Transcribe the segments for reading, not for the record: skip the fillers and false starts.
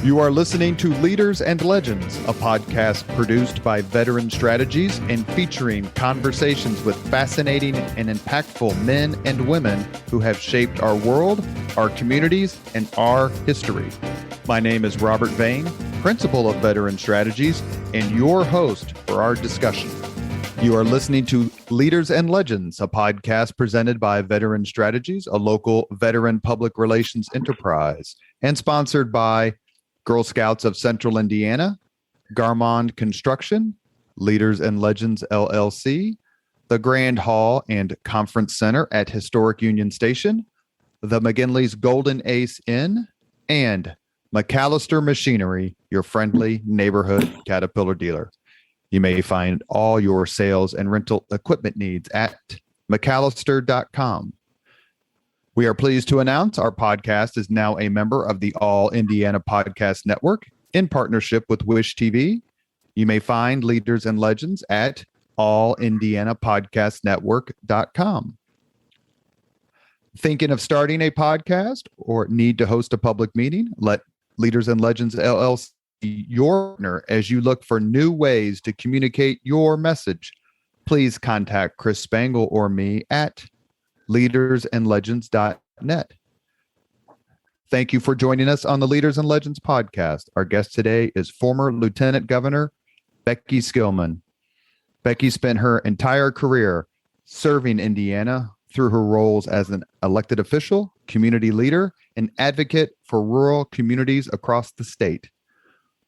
You are listening to Leaders and Legends, a podcast produced by Veteran Strategies and featuring conversations with fascinating and impactful men and women who have shaped our world, our communities, and our history. My name is Robert Vane, Principal of Veteran Strategies, and your host for our discussion. You are listening to Leaders and Legends, a podcast presented by Veteran Strategies, a local veteran public relations enterprise, and sponsored by Girl Scouts of Central Indiana, Garmond Construction, Leaders and Legends LLC, the Grand Hall and Conference Center at Historic Union Station, the McGinley's Golden Ace Inn, and McAllister Machinery, your friendly neighborhood Caterpillar dealer. You may find all your sales and rental equipment needs at McAllister.com. We are pleased to announce our podcast is now a member of the All Indiana Podcast Network in partnership with Wish TV. You may find Leaders and Legends at allindianapodcastnetwork.com. Thinking of starting a podcast or need to host a public meeting? Let Leaders and Legends LLC be your partner as you look for new ways to communicate your message. Please contact Chris Spangle or me at leadersandlegends.net. Thank you for joining us on the Leaders and Legends podcast. Our guest today is former Lieutenant Governor Becky Skillman. Becky spent her entire career serving Indiana through her roles as an elected official, community leader, and advocate for rural communities across the state.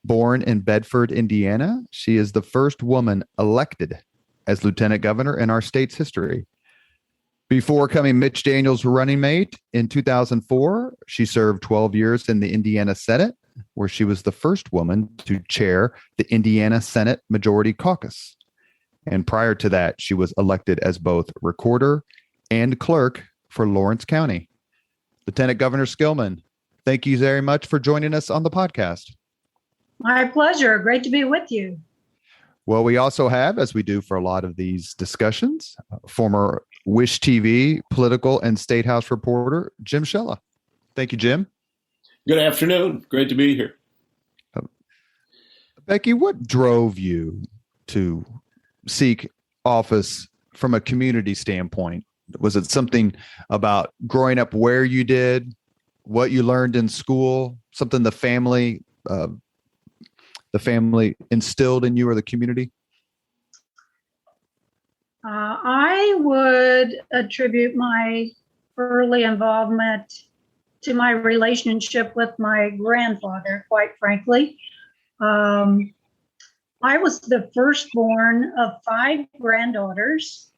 Born in Bedford, Indiana, she is the first woman elected as Lieutenant Governor in our state's history. Before becoming Mitch Daniels' running mate in 2004, she served 12 years in the Indiana Senate, where she was the first woman to chair the Indiana Senate Majority Caucus. And prior to that, she was elected as both recorder and clerk for Lawrence County. Lieutenant Governor Skillman, thank you very much for joining us on the podcast. My pleasure. Great to be with you. Well, we also have, as we do for a lot of these discussions, former Wish TV political and state house reporter, Jim Shella. Thank you, Jim. Good afternoon. Great to be here. Becky, what drove you to seek office from a community standpoint? Was it something about growing up where you did, what you learned in school, something the family instilled in you or the community? I would attribute my early involvement to my relationship with my grandfather, quite frankly. I was the firstborn of 5 granddaughters,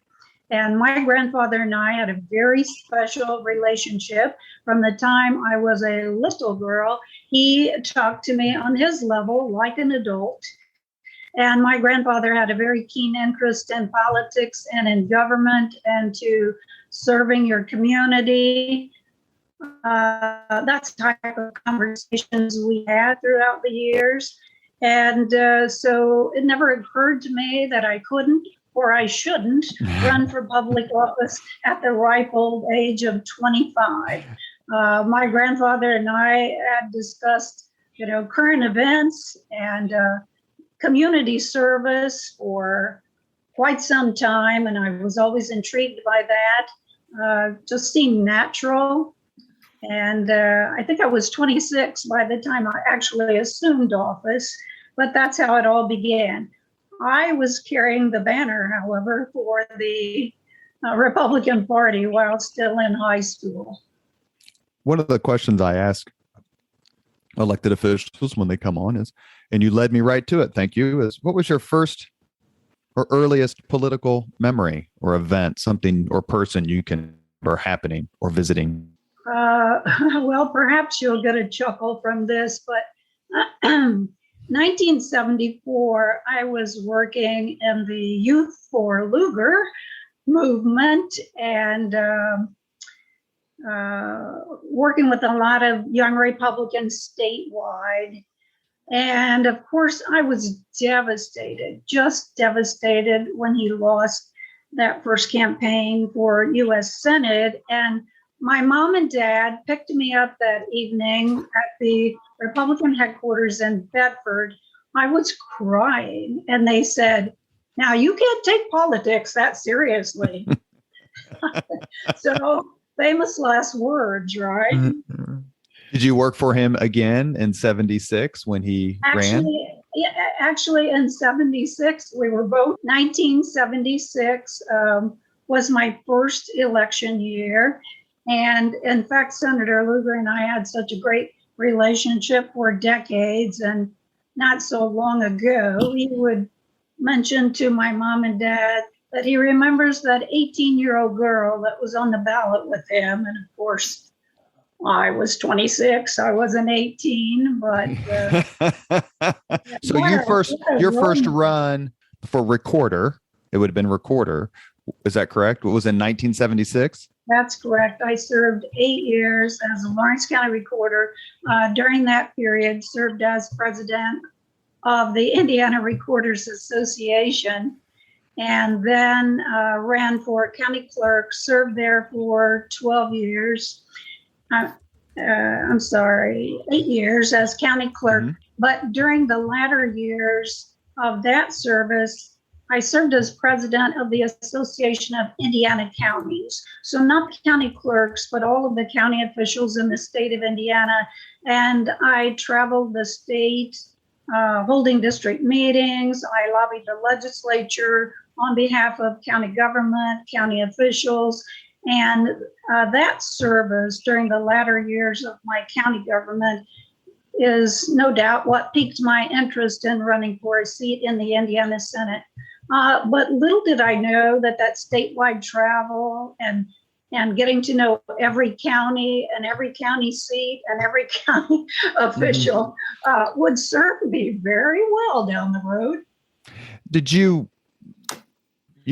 and my grandfather and I had a very special relationship. From the time I was a little girl, he talked to me on his level like an adult. And my grandfather had a very keen interest in politics and in government and to serving your community. That's the type of conversations we had throughout the years. And so it never occurred to me that I couldn't or I shouldn't run for public office at the ripe old age of 25. My grandfather and I had discussed, current events and community service for quite some time, and I was always intrigued by that. Just seemed natural. And I think I was 26 by the time I actually assumed office, but that's how it all began. I was carrying the banner, however, for the Republican Party while still in high school. One of the questions I ask elected officials when they come on is, and you led me right to it, thank you, is what was your first or earliest political memory or event, something or person you can remember happening or visiting? Well, perhaps you'll get a chuckle from this, but 1974, I was working in the Youth for Lugar movement and working with a lot of young Republicans statewide. And of course, I was devastated, just devastated when he lost that first campaign for U.S. Senate. And my mom and dad picked me up that evening at the Republican headquarters in Bedford. I was crying, and they said, "Now you can't take politics that seriously." So famous last words, right? Did you work for him again in 76 when he ran? Actually, in 76, we were both 1976 was my first election year. And in fact, Senator Lugar and I had such a great relationship for decades. And not so long ago, he would mention to my mom and dad that he remembers that 18-year-old girl that was on the ballot with him. And of course, I was 26. I wasn't 18, but so your first run for recorder, it would have been recorder. Is that correct? What was in 1976? That's correct. I served 8 years as a Lawrence County recorder. During that period, served as president of the Indiana Recorders Association, and then ran for county clerk, served there for 12 years. 8 years as county clerk. Mm-hmm. But during the latter years of that service, I served as president of the Association of Indiana Counties. So not the county clerks, but all of the county officials in the state of Indiana. And I traveled the state holding district meetings. I lobbied the legislature on behalf of county government, county officials. And that service during the latter years of my county government is no doubt what piqued my interest in running for a seat in the Indiana Senate. But little did I know that statewide travel and getting to know every county and every county seat and every county official would serve me very well down the road. Did you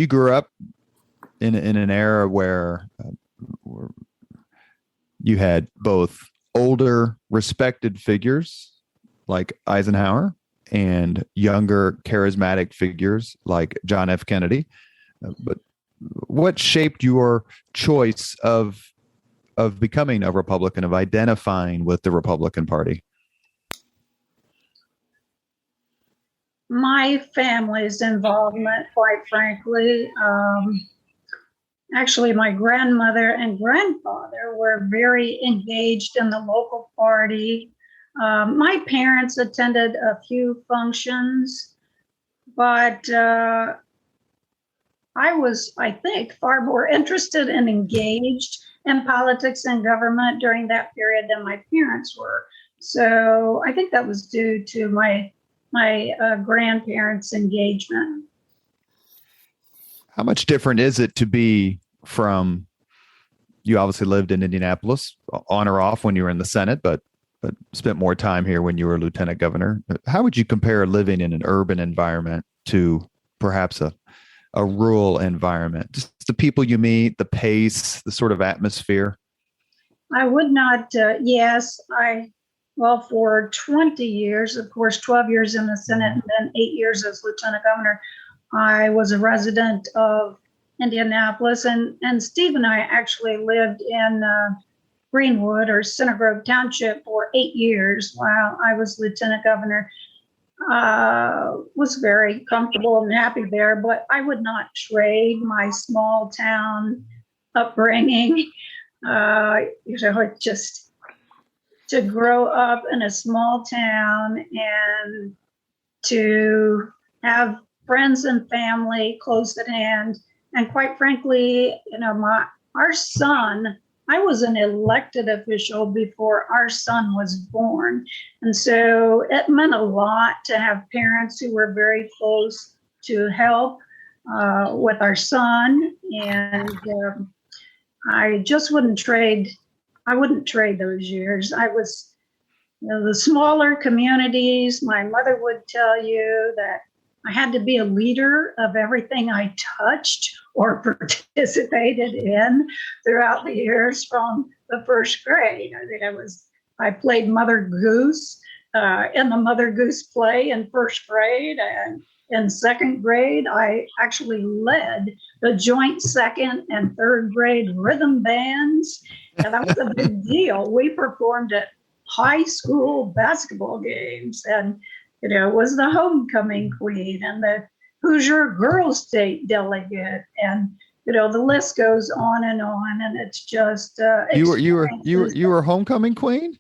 grew up in an era where you had both older, respected figures like Eisenhower and younger, charismatic figures like John F. Kennedy. But what shaped your choice of becoming a Republican, of identifying with the Republican Party? My family's involvement, quite frankly. Actually, my grandmother and grandfather were very engaged in the local party. My parents attended a few functions, but I was, I think, far more interested and engaged in politics and government during that period than my parents were. So I think that was due to my grandparents' engagement. How much different is it to be from, you obviously lived in Indianapolis on or off when you were in the Senate, but spent more time here when you were lieutenant governor. How would you compare living in an urban environment to perhaps a rural environment? Just the people you meet, the pace, the sort of atmosphere? I would not, for 20 years, of course, 12 years in the Senate and then 8 years as lieutenant governor, I was a resident of Indianapolis, and Steve and I actually lived in Greenwood or Center Grove Township for 8 years while I was lieutenant governor. Was very comfortable and happy there, but I would not trade my small town upbringing. Just to grow up in a small town and to have friends and family close at hand. And quite frankly, our son, I was an elected official before our son was born. And so it meant a lot to have parents who were very close to help with our son. And I just wouldn't trade those years. I was, the smaller communities, my mother would tell you that I had to be a leader of everything I touched or participated in throughout the years from the first grade. I played Mother Goose in the Mother Goose play in first grade, and In second grade, I actually led the joint second and third grade rhythm bands. And that was a big deal. We performed at high school basketball games and, was the homecoming queen and the Hoosier Girls State delegate. And, the list goes on. And it's just, you were homecoming queen?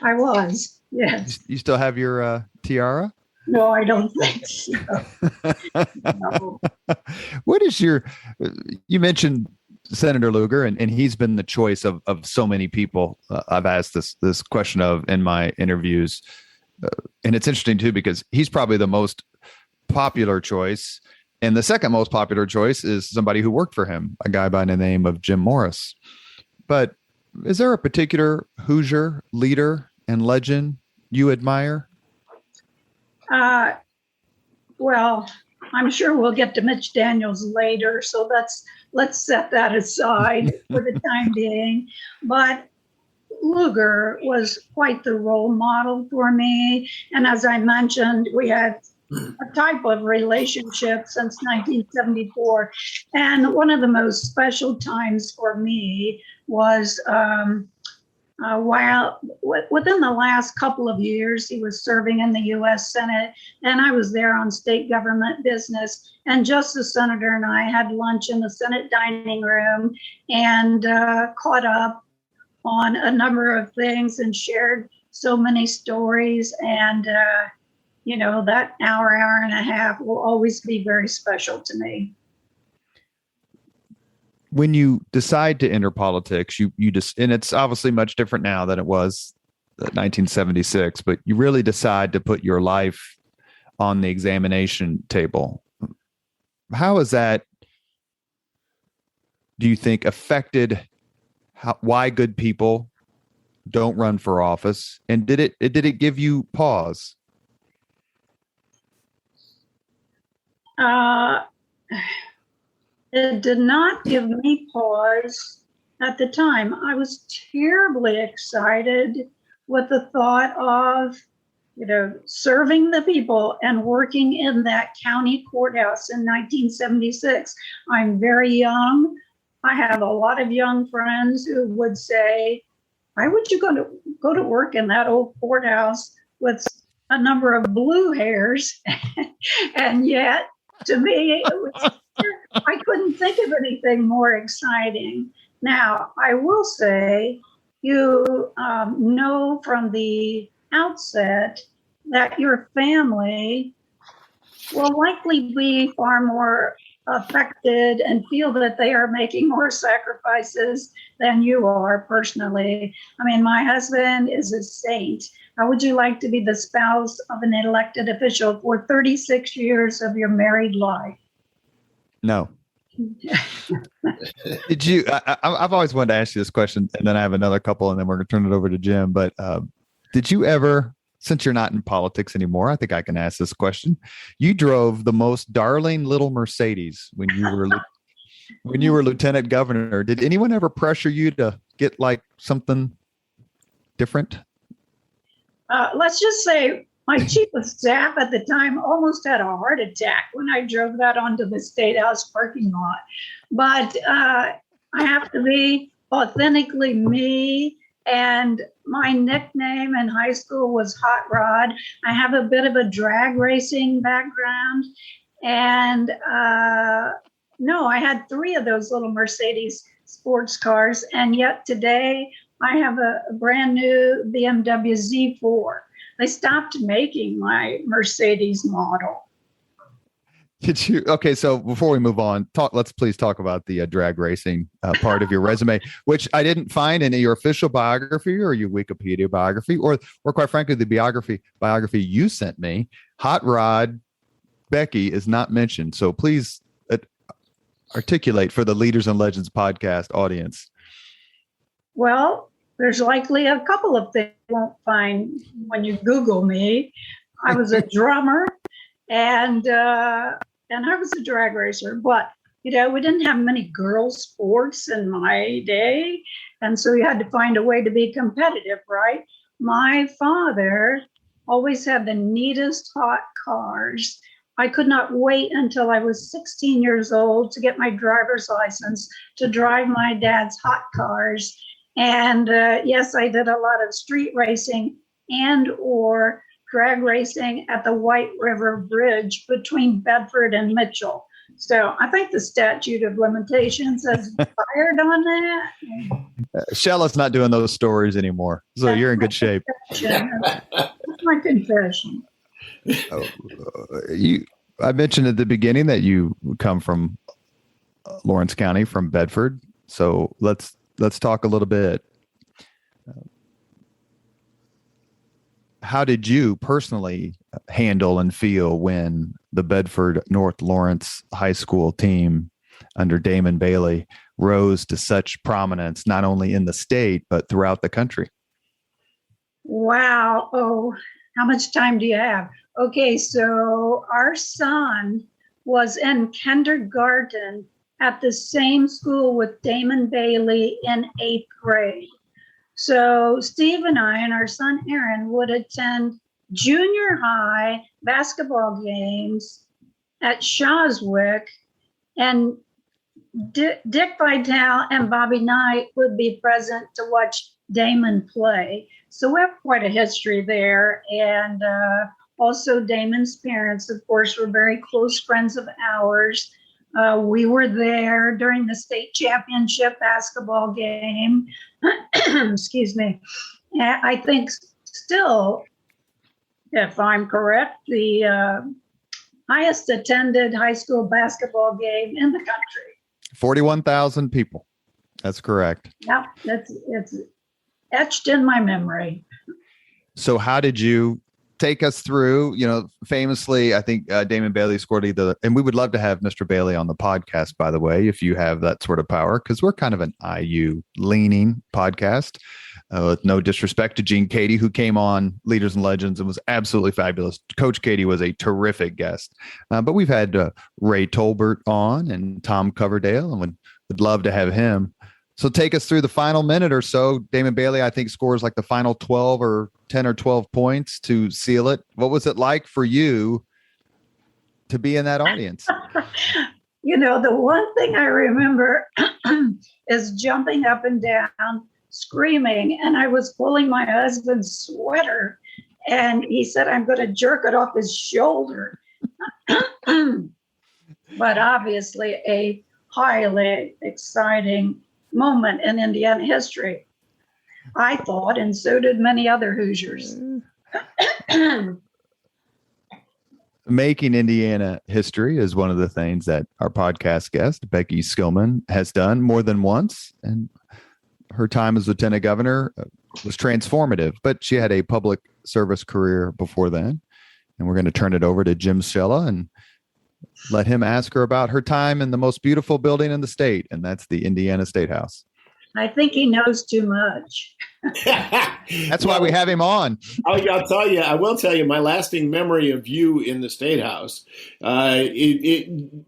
I was, yes. You still have your tiara? No, I don't think so. No. What is you mentioned Senator Lugar, and he's been the choice of so many people I've asked this question of in my interviews. And it's interesting too, because he's probably the most popular choice. And the second most popular choice is somebody who worked for him, a guy by the name of Jim Morris. But is there a particular Hoosier leader and legend you admire? Well, I'm sure we'll get to Mitch Daniels later, so let's set that aside for the time being. But Lugar was quite the role model for me. And as I mentioned, we had a type of relationship since 1974. And one of the most special times for me was while within the last couple of years, he was serving in the U.S. Senate, and I was there on state government business. And Justice Senator and I had lunch in the Senate dining room and caught up on a number of things and shared so many stories. And, that hour and a half will always be very special to me. When you decide to enter politics, you just, and it's obviously much different now than it was in 1976, but you really decide to put your life on the examination table. How has that, do you think, affected why good people don't run for office? And did it give you pause? It did not give me pause at the time. I was terribly excited with the thought of, serving the people and working in that county courthouse in 1976. I'm very young. I have a lot of young friends who would say, why would you go to work in that old courthouse with a number of blue hairs? And yet, to me, I couldn't think of anything more exciting. Now, I will say, you know from the outset that your family will likely be far more affected and feel that they are making more sacrifices than you are personally. I mean, my husband is a saint. How would you like to be the spouse of an elected official for 36 years of your married life? No. Did you? I've always wanted to ask you this question, and then I have another couple, and then we're going to turn it over to Jim. But did you ever, since you're not in politics anymore, I think I can ask this question. You drove the most darling little Mercedes when you were lieutenant governor. Did anyone ever pressure you to get like something different? Let's just say my chief of staff at the time almost had a heart attack when I drove that onto the State House parking lot. But I have to be authentically me. And my nickname in high school was Hot Rod. I have a bit of a drag racing background. And no, I had 3 of those little Mercedes sports cars. And yet today I have a brand new BMW Z4. They stopped making my Mercedes model. Did you? Okay, so before we move on, let's please talk about the drag racing part of your resume, which I didn't find in your official biography or your Wikipedia biography, or quite frankly, the biography you sent me. Hot Rod Becky is not mentioned, so please articulate for the Leaders and Legends podcast audience. Well, there's likely a couple of things you won't find when you Google me. I was a drummer, and I was a drag racer, but we didn't have many girls' sports in my day, and so you had to find a way to be competitive, right? My father always had the neatest hot cars. I could not wait until I was 16 years old to get my driver's license to drive my dad's hot cars. And yes, I did a lot of street racing and or drag racing at the White River Bridge between Bedford and Mitchell. So I think the statute of limitations has expired on that. Shella's not doing those stories anymore, so you're in good shape. That's my confession. I mentioned at the beginning that you come from Lawrence County, from Bedford. So let's talk a little bit. How did you personally handle and feel when the Bedford North Lawrence High School team under Damon Bailey rose to such prominence, not only in the state, but throughout the country? Wow. Oh, how much time do you have? Okay, so our son was in kindergarten at the same school with Damon Bailey in 8th grade. So Steve and I and our son Aaron would attend junior high basketball games at Shawswick, and Dick Vitale and Bobby Knight would be present to watch Damon play. So we have quite a history there. And also Damon's parents, of course, were very close friends of ours. We were there during the state championship basketball game. Excuse me. I think still, if I'm correct, the highest attended high school basketball game in the country. 41,000 people. That's correct. Yeah, it's etched in my memory. So how did you take us through, famously, I think Damon Bailey scored and we would love to have Mr. Bailey on the podcast, by the way, if you have that sort of power, because we're kind of an IU leaning podcast, with no disrespect to Gene Cady, who came on Leaders and Legends and was absolutely fabulous. Coach Cady was a terrific guest, but we've had Ray Tolbert on and Tom Coverdale, and would love to have him. So take us through the final minute or so. Damon Bailey, I think, scores like the final 12 or 10 or 12 points to seal it. What was it like for you to be in that audience? The one thing I remember is jumping up and down, screaming, and I was pulling my husband's sweater, and he said, I'm going to jerk it off his shoulder. But obviously a highly exciting moment in Indiana history, I thought, and so did many other Hoosiers. Making Indiana history is one of the things that our podcast guest, Becky Skillman, has done more than once. And her time as lieutenant governor was transformative, but she had a public service career before then. And we're going to turn it over to Jim Shella and let him ask her about her time in the most beautiful building in the state, and that's the Indiana State House. I think he knows too much. That's why we have him on. I will tell you, my lasting memory of you in the State House,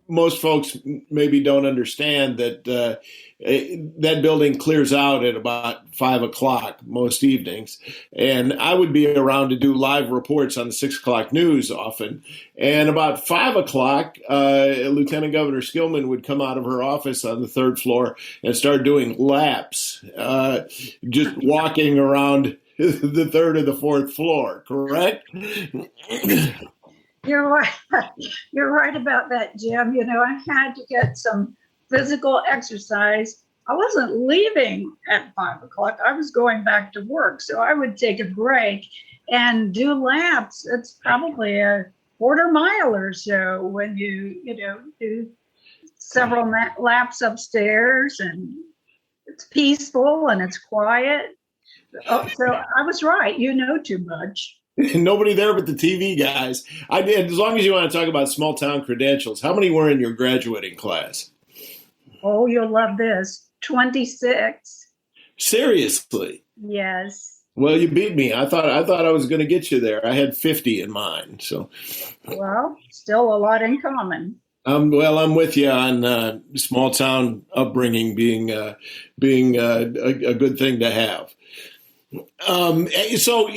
most folks maybe don't understand that that building clears out at about 5 o'clock most evenings. And I would be around to do live reports on the 6 o'clock news often. And about 5 o'clock, Lieutenant Governor Skillman would come out of her office on the 3rd floor and start doing laps, just walking around the 3rd or the 4th floor, correct? You're right. You're right about that, Jim. I had to get some physical exercise. I wasn't leaving at 5 o'clock. I was going back to work. So I would take a break and do laps. It's probably a quarter mile or so when you do several laps upstairs, and it's peaceful and it's quiet. Oh, so I was right. You know too much. Nobody there but the TV guys. I did. As long as you want to talk about small town credentials, how many were in your graduating class? Oh, you'll love this. 26. Seriously? Yes. Well, you beat me. I thought I was going to get you there. I had 50 in mind. So, well, still a lot in common. Well, I'm with you on small town upbringing being a good thing to have. So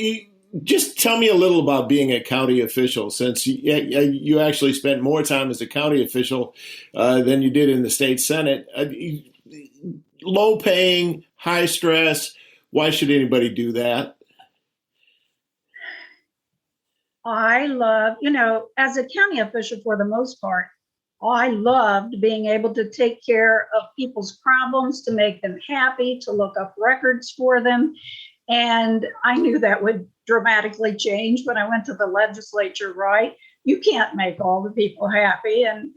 Just tell me a little about being a county official, since you actually spent more time as a county official than you did in the state Senate. Low paying, high stress. Why should anybody do that? I love, as a county official for the most part, I loved being able to take care of people's problems, to make them happy, to look up records for them. And I knew that would dramatically change when I went to the legislature, right? You can't make all the people happy, and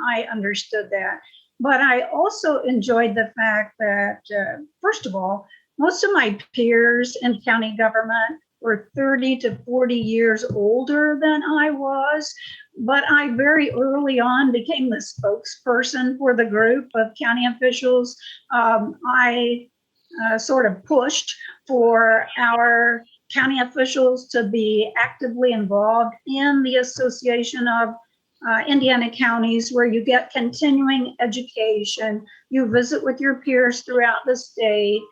I understood that. But I also enjoyed the fact that, first of all, most of my peers in county government were 30 to 40 years older than I was. But I very early on became the spokesperson for the group of county officials. I sort of pushed for our county officials to be actively involved in the Association of Indiana Counties, where you get continuing education, you visit with your peers throughout the state,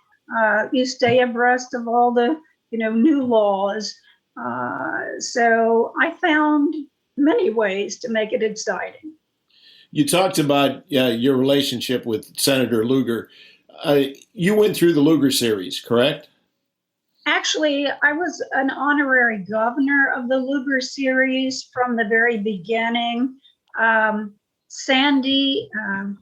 you stay abreast of all the new laws. So I found many ways to make it exciting. You talked about your relationship with Senator Lugar. You went through the Lugar series, correct? Actually, I was an honorary governor of the Lugar series from the very beginning. Sandy,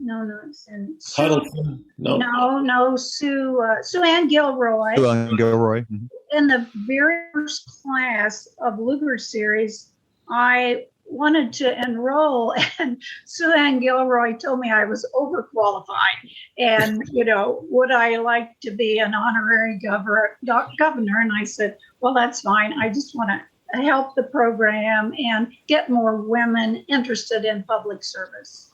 Huddleston, Sue Ann Gilroy. Sue Ann Gilroy. In the very first class of Lugar series, I wanted to enroll, and Sue Ann Gilroy told me I was overqualified, and would I like to be an honorary governor? And I said, well, that's fine. I just want to help the program and get more women interested in public service.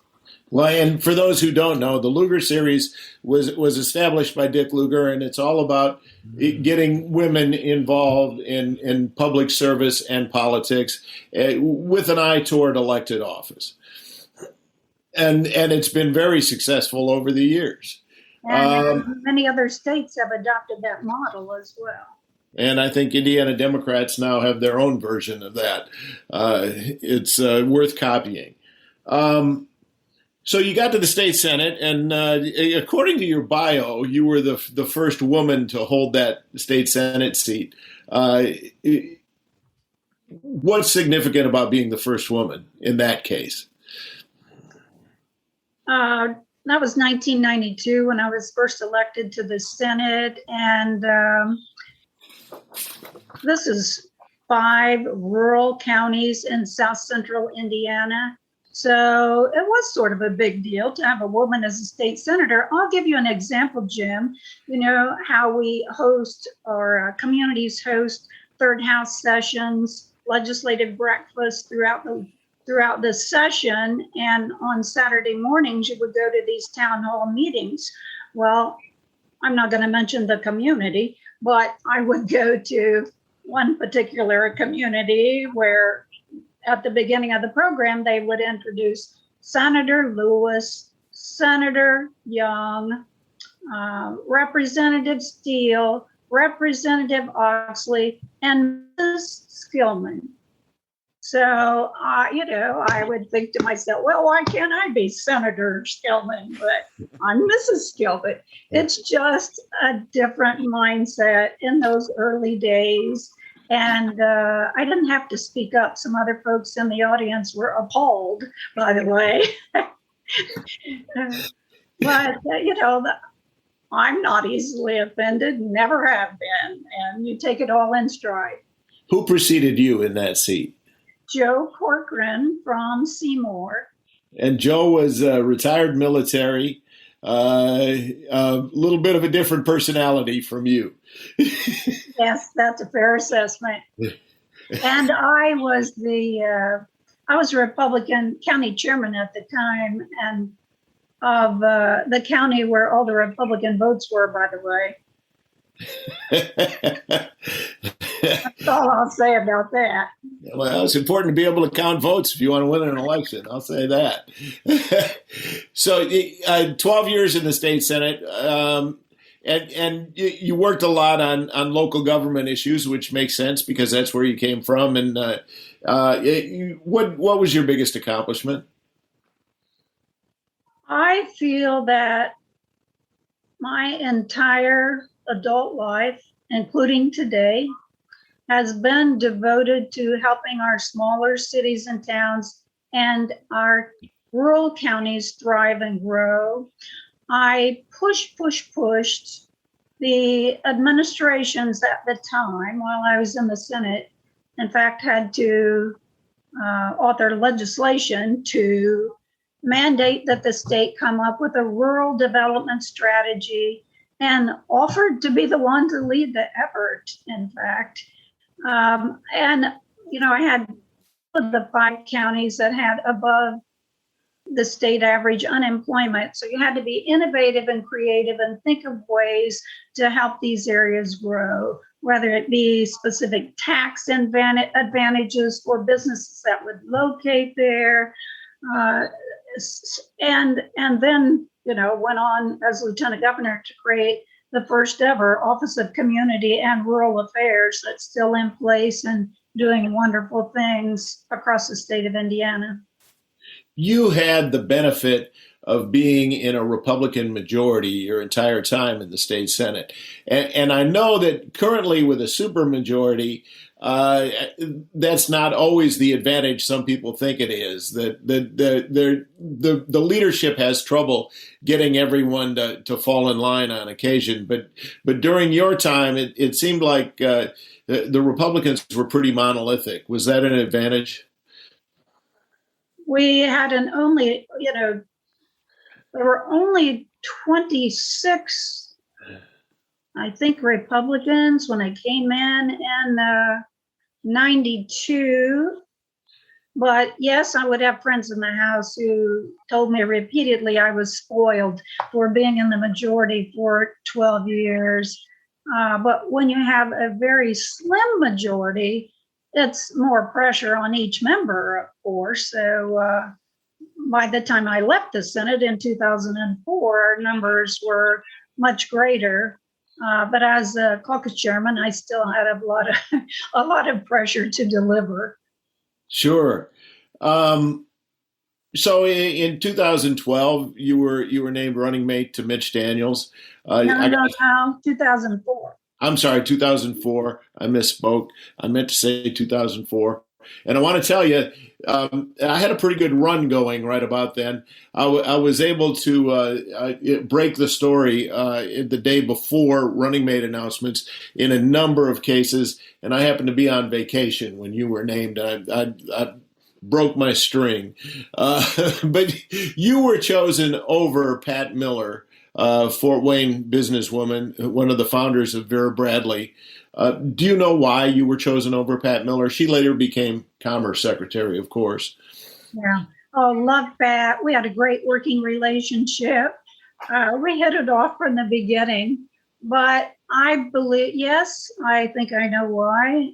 Well, and for those who don't know, the Lugar series was established by Dick Lugar, and it's all about getting women involved in public service and politics with an eye toward elected office. And it's been very successful over the years. And many other states have adopted that model as well. And I think Indiana Democrats now have their own version of that. It's worth copying. So you got to the state Senate, and according to your bio, you were the first woman to hold that state Senate seat. What's significant about being the first woman in that case? That was 1992 when I was first elected to the Senate, and this is 5 rural counties in south central Indiana. So it was sort of a big deal to have a woman as a state senator. I'll give you an example, Jim. You know how we host, or communities host, third house sessions, legislative breakfasts throughout the session, and on Saturday mornings you would go to these town hall meetings. Well, I'm not going to mention the community, but I would go to one particular community where at the beginning of the program, they would introduce Senator Lewis, Senator Young, Representative Steele, Representative Oxley, and Mrs. Skillman. So, I would think to myself, well, why can't I be Senator Skillman? But I'm Mrs. Skillman. It's just a different mindset in those early days. And I didn't have to speak up. Some other folks in the audience were appalled, by the way. But, I'm not easily offended, never have been. And you take it all in stride. Who preceded you in that seat? Joe Corcoran from Seymour. And Joe was retired military, a little bit of a different personality from you. Yes, that's a fair assessment. And I was a Republican county chairman at the time, and of the county where all the Republican votes were, by the way. That's all I'll say about that. Well, it's important to be able to count votes if you want to win an election. I'll say that. So 12 years in the state Senate. and you worked a lot on local government issues, which makes sense because that's where you came from. And what was your biggest accomplishment? I feel that my entire adult life, including today, has been devoted to helping our smaller cities and towns and our rural counties thrive and grow. I pushed the administrations at the time while I was in the Senate. In fact, had to author legislation to mandate that the state come up with a rural development strategy, and offered to be the one to lead the effort, in fact. And, I had the 5 counties that had above the state average unemployment. So you had to be innovative and creative and think of ways to help these areas grow, whether it be specific tax advantages for businesses that would locate there. And then, went on as lieutenant governor to create the first ever Office of Community and Rural Affairs that's still in place and doing wonderful things across the state of Indiana. You had the benefit of being in a Republican majority your entire time in the state Senate. And I know that currently with a supermajority, that's not always the advantage some people think it is. That the leadership has trouble getting everyone to fall in line on occasion. But during your time, it seemed like the Republicans were pretty monolithic. Was that an advantage? We had there were only 26, I think, Republicans when I came in 92. But yes, I would have friends in the House who told me repeatedly I was spoiled for being in the majority for 12 years. But when you have a very slim majority, it's more pressure on each member, of course. So by the time I left the Senate in 2004, our numbers were much greater. But as a caucus chairman, I still had a lot of pressure to deliver. Sure. So in 2012, you were named running mate to Mitch Daniels. No, 2004. I'm sorry, 2004. I misspoke. I meant to say 2004. And I want to tell you, I had a pretty good run going right about then. I was able to break the story the day before running mate announcements in a number of cases. And I happened to be on vacation when you were named. I broke my string. But you were chosen over Pat Miller, Fort Wayne businesswoman, one of the founders of Vera Bradley. Do you know why you were chosen over Pat Miller? She later became Commerce Secretary, of course. Yeah. Oh, love Pat. We had a great working relationship. We hit it off from the beginning. But I think I know why.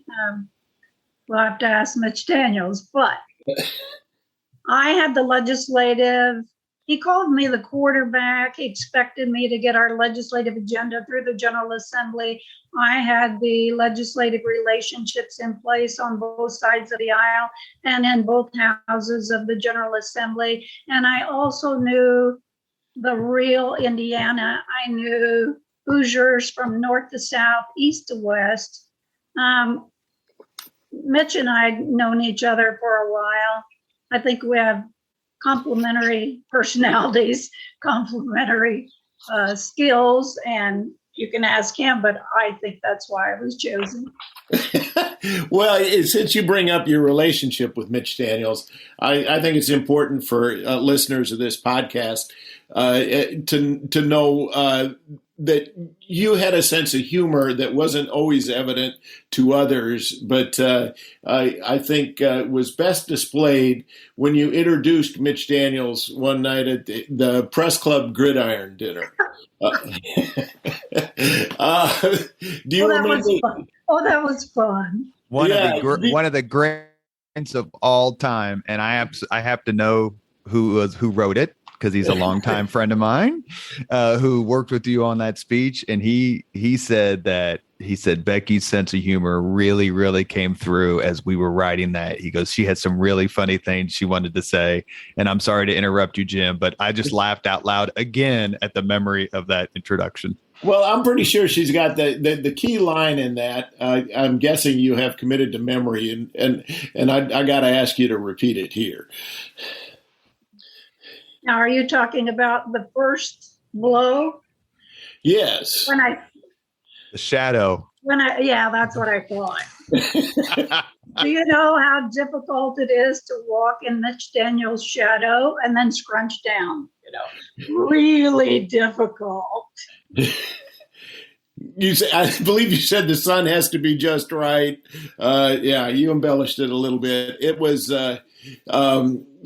We'll have to ask Mitch Daniels. But I had the legislative. He called me the quarterback. He expected me to get our legislative agenda through the General Assembly. I had the legislative relationships in place on both sides of the aisle and in both houses of the General Assembly. And I also knew the real Indiana. I knew Hoosiers from north to south, east to west. Mitch and I had known each other for a while. I think we have complementary personalities, complementary skills, and you can ask him, but I think that's why I was chosen. Well, since you bring up your relationship with Mitch Daniels, I think it's important for listeners of this podcast to know that you had a sense of humor that wasn't always evident to others, but I think was best displayed when you introduced Mitch Daniels one night at the Press Club Gridiron dinner. Do you remember? That was fun. One of the greats of all time, and I have to know who wrote it. because he's a longtime friend of mine who worked with you on that speech. And he said Becky's sense of humor really, really came through as we were writing that. He goes, she had some really funny things she wanted to say. And I'm sorry to interrupt you, Jim, but I just laughed out loud again at the memory of that introduction. Well, I'm pretty sure she's got the key line in that. I'm guessing you have committed to memory, and I got to ask you to repeat it here. Now, are you talking about the first blow? Yes. The shadow. Yeah, that's what I thought. Do you know how difficult it is to walk in Mitch Daniels' shadow and then scrunch down? Really difficult. I believe you said the sun has to be just right. Yeah, you embellished it a little bit. It was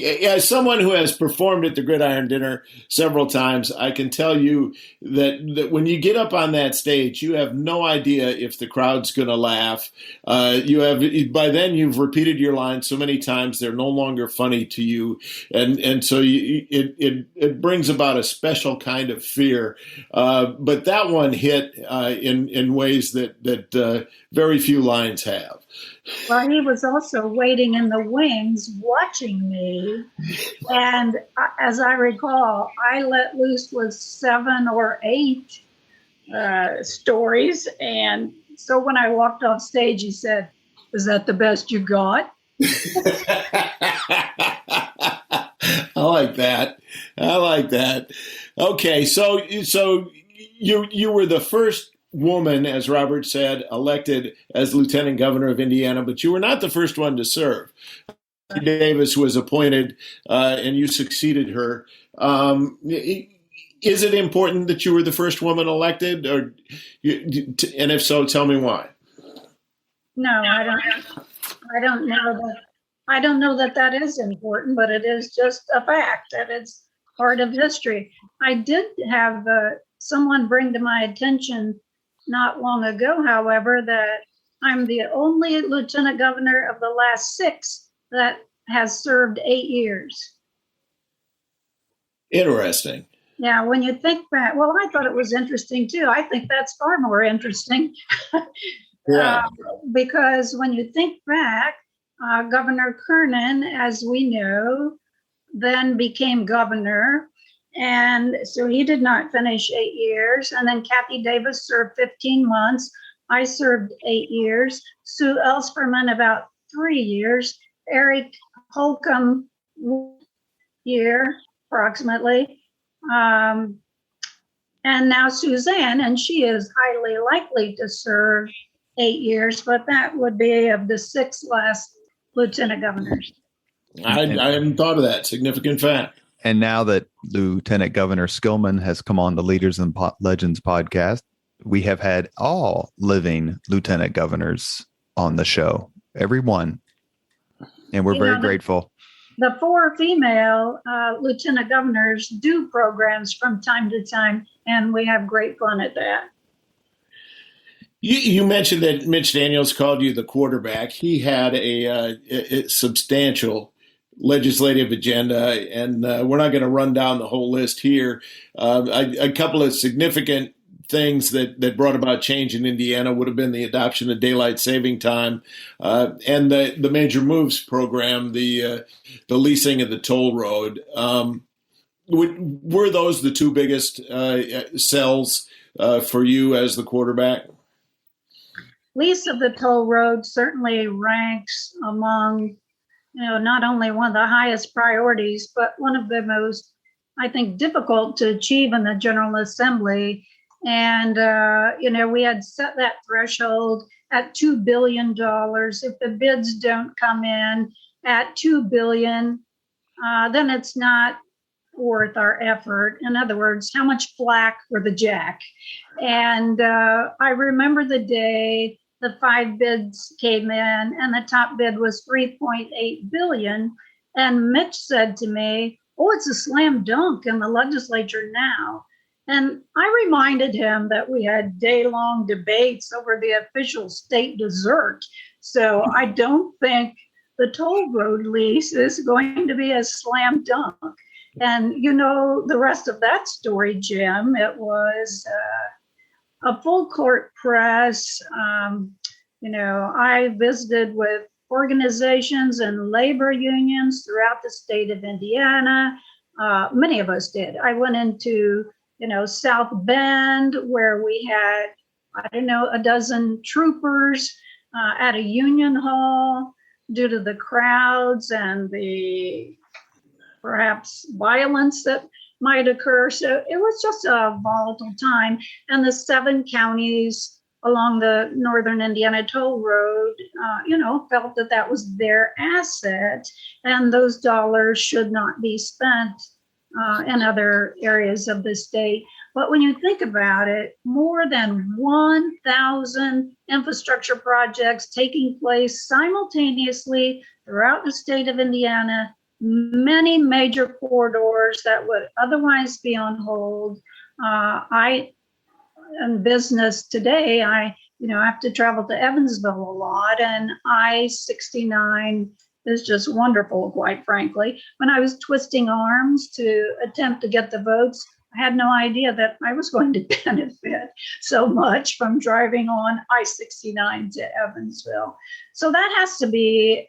as someone who has performed at the Gridiron Dinner several times, I can tell you that when you get up on that stage, you have no idea if the crowd's going to laugh. By then you've repeated your lines so many times they're no longer funny to you, and so it brings about a special kind of fear. But that one hit in ways that very few lines have. Well, he was also waiting in the wings watching me. And as I recall, I let loose with 7 or 8 stories. And so when I walked off stage, he said, "Is that the best you got?" I like that. Okay, so you were the first woman, as Robert said, elected as lieutenant governor of Indiana, but you were not the first one to serve. Davis was appointed, and you succeeded her. Is it important that you were the first woman elected, and if so, tell me why? No, I don't know that. I don't know that is important, but it is just a fact that it's part of history. I did have someone bring to my attention not long ago, however, that I'm the only lieutenant governor of the last 6 that has served 8 years. Interesting. Yeah, when you think back, well, I thought it was interesting too. I think that's far more interesting. Yeah. Because when you think back, Governor Kernan, as we know, then became governor. And so he did not finish 8 years. And then Kathy Davis served 15 months. I served 8 years. Sue Ellsperman about 3 years. Eric Holcomb year, approximately. And now Suzanne, and she is highly likely to serve 8 years, but that would be of the 6 last lieutenant governors. I hadn't thought of that. Significant fact. And now that Lieutenant Governor Skillman has come on the Leaders and Legends podcast, we have had all living lieutenant governors on the show, every one. And we're very grateful. The 4 female lieutenant governors do programs from time to time, and we have great fun at that. You mentioned that Mitch Daniels called you the quarterback. He had a substantial legislative agenda, and we're not going to run down the whole list here. A couple of significant things that brought about change in Indiana would have been the adoption of daylight saving time and the Major Moves program, the leasing of the toll road. Were those the 2 biggest sells for you as the quarterback? Lease of the toll road certainly ranks among not only one of the highest priorities, but one of the most, I think, difficult to achieve in the General Assembly. And, we had set that threshold at $2 billion. If the bids don't come in at $2 billion, then it's not worth our effort. In other words, how much flack for the jack? And I remember the day the 5 bids came in, and the top bid was $3.8 billion. And Mitch said to me, "Oh, it's a slam dunk in the legislature now." And I reminded him that we had day-long debates over the official state dessert. So I don't think the toll road lease is going to be a slam dunk. And you know the rest of that story, Jim. It was a full court press. I visited with organizations and labor unions throughout the state of Indiana. Many of us did. I went into, South Bend, where we had, a dozen troopers at a union hall due to the crowds and the perhaps violence that might occur. So it was just a volatile time. And the 7 counties along the northern Indiana toll road, felt that that was their asset, and those dollars should not be spent in other areas of the state. But when you think about it, more than 1,000 infrastructure projects taking place simultaneously throughout the state of Indiana, many major corridors that would otherwise be on hold. In business today, I have to travel to Evansville a lot, and I-69 is just wonderful, quite frankly. When I was twisting arms to attempt to get the votes, I had no idea that I was going to benefit so much from driving on I-69 to Evansville. So that has to be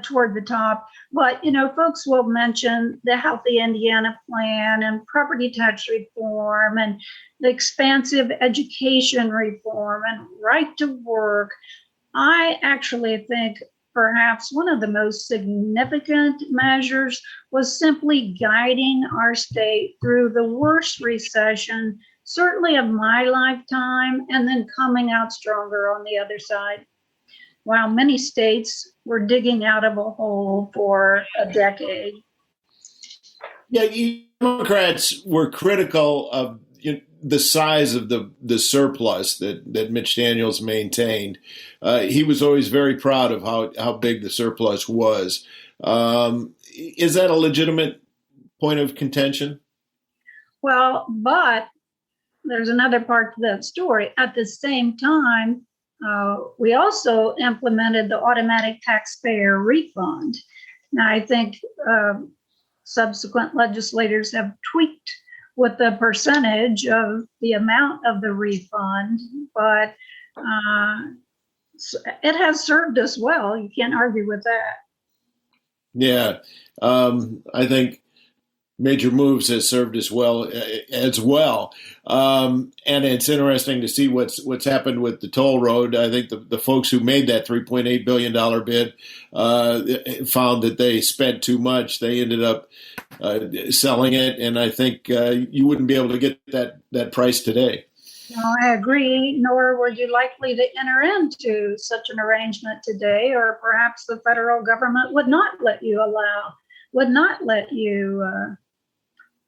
toward the top. But, folks will mention the Healthy Indiana Plan and property tax reform and the expansive education reform and right to work. I actually think perhaps one of the most significant measures was simply guiding our state through the worst recession, certainly of my lifetime, and then coming out stronger on the other side. While many states were digging out of a hole for a decade. Yeah, Democrats were critical of the size of the surplus that Mitch Daniels maintained. He was always very proud of how big the surplus was. Is that a legitimate point of contention? Well, but there's another part to that story. At the same time, we also implemented the automatic taxpayer refund. Now, I think subsequent legislators have tweaked with the percentage of the amount of the refund, but it has served us well. You can't argue with that. Yeah, I think major moves has served us well as well. And it's interesting to see what's happened with the toll road. I think the folks who made that $3.8 billion bid found that they spent too much. They ended up selling it, and I think you wouldn't be able to get that price today. No, I agree, nor were you likely to enter into such an arrangement today, or perhaps the federal government would not let you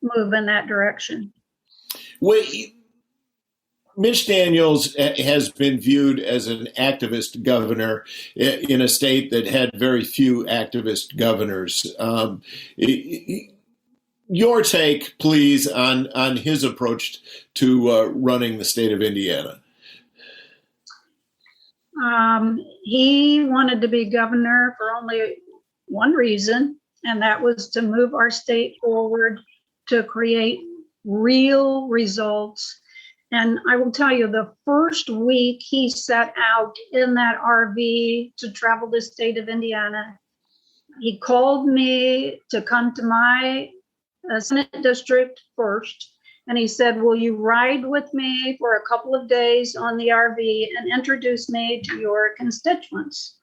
move in that direction. Mitch Daniels has been viewed as an activist governor in a state that had very few activist governors. Your take, please, on his approach to running the state of Indiana. He wanted to be governor for only one reason, and that was to move our state forward, to create real results. And I will tell you, the first week he set out in that RV to travel the state of Indiana, he called me to come to my Senate district first. And he said, will you ride with me for a couple of days on the RV and introduce me to your constituents?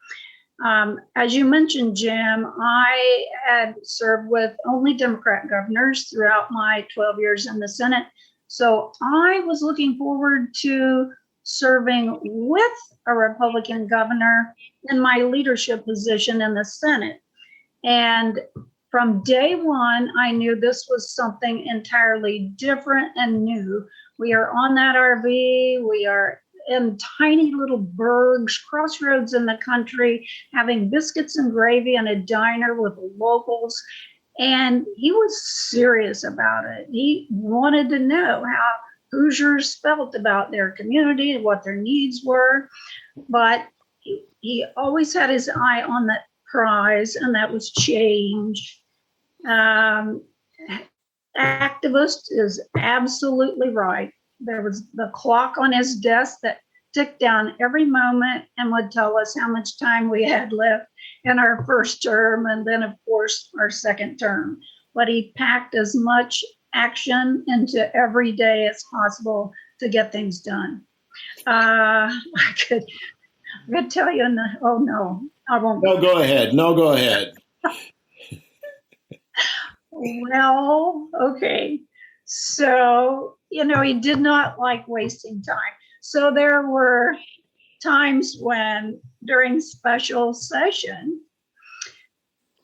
As you mentioned, Jim, I had served with only Democrat governors throughout my 12 years in the Senate. So I was looking forward to serving with a Republican governor in my leadership position in the Senate. And from day one, I knew this was something entirely different and new. We are on that RV. We are in tiny little burgs, crossroads in the country, having biscuits and gravy in a diner with locals. And he was serious about it. He wanted to know how Hoosiers felt about their community and what their needs were. But he always had his eye on that prize, and that was change. activist is absolutely right. There was the clock on his desk that ticked down every moment and would tell us how much time we had left in our first term and then, of course, our second term. But he packed as much action into every day as possible to get things done. I could tell you, oh no, I won't. No, go ahead. No, go ahead. Well, okay. So, he did not like wasting time. So there were times when during special session,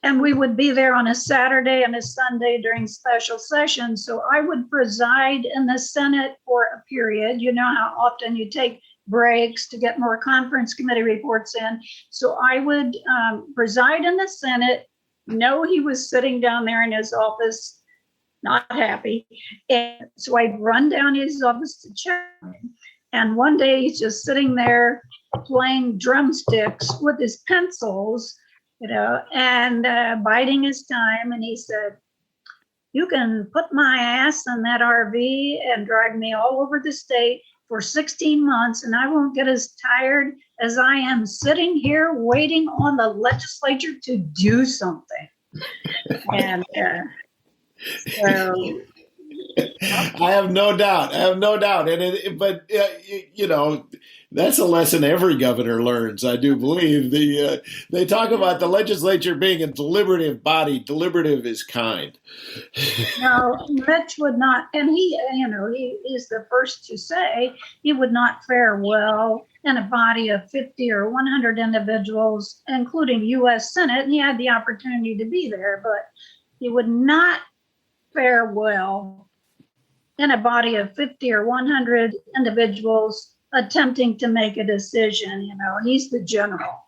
and we would be there on a Saturday and a Sunday during special session. So I would preside in the Senate for a period. You know how often you take breaks to get more conference committee reports in. So I would preside in the Senate. No, he was sitting down there in his office, not happy. And so I'd run down his office to check him. And one day he's just sitting there playing drumsticks with his pencils, and biding his time. And he said, "You can put my ass in that RV and drive me all over the state for 16 months, and I won't get as tired as I am sitting here waiting on the legislature to do something." And so I have no doubt. But that's a lesson every governor learns. I do believe they talk about the legislature being a deliberative body. Deliberative is kind. no, Mitch would not, and he is the first to say he would not fare well in a body of 50 or 100 individuals, including U.S. Senate. And he had the opportunity to be there, but he would not fare well in a body of 50 or 100 individuals attempting to make a decision. He's the general.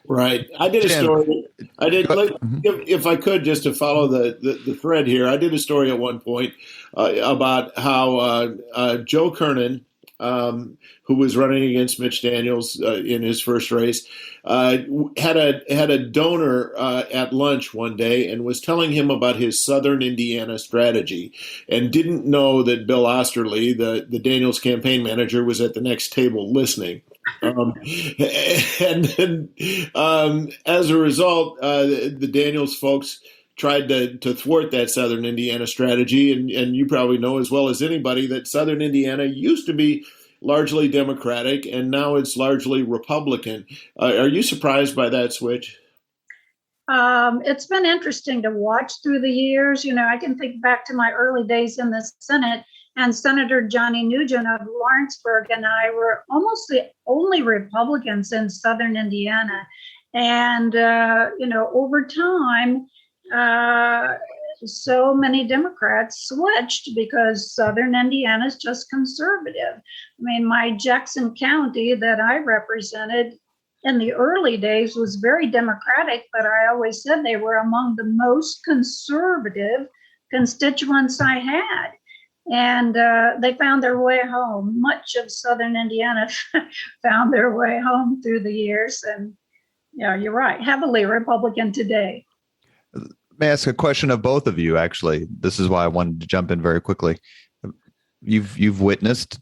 Right. I did a story. If I could, just to follow the thread here, I did a story at one point about how Joe Kernan, who was running against Mitch Daniels in his first race, had a donor at lunch one day and was telling him about his Southern Indiana strategy, and didn't know that Bill Osterly, the Daniels campaign manager, was at the next table listening. And then, as a result, the Daniels folks tried to thwart that Southern Indiana strategy. And you probably know as well as anybody that Southern Indiana used to be largely Democratic, and now it's largely Republican. Are you surprised by that switch? It's been interesting to watch through the years. I can think back to my early days in the Senate, and Senator Johnny Nugent of Lawrenceburg and I were almost the only Republicans in Southern Indiana. And, over time, so many Democrats switched because Southern Indiana is just conservative. I mean, my Jackson County that I represented in the early days was very Democratic, but I always said they were among the most conservative constituents I had. And they found their way home. Much of Southern Indiana found their way home through the years. And you're right, heavily Republican today. May I ask a question of both of you, actually? This is why I wanted to jump in very quickly. You've witnessed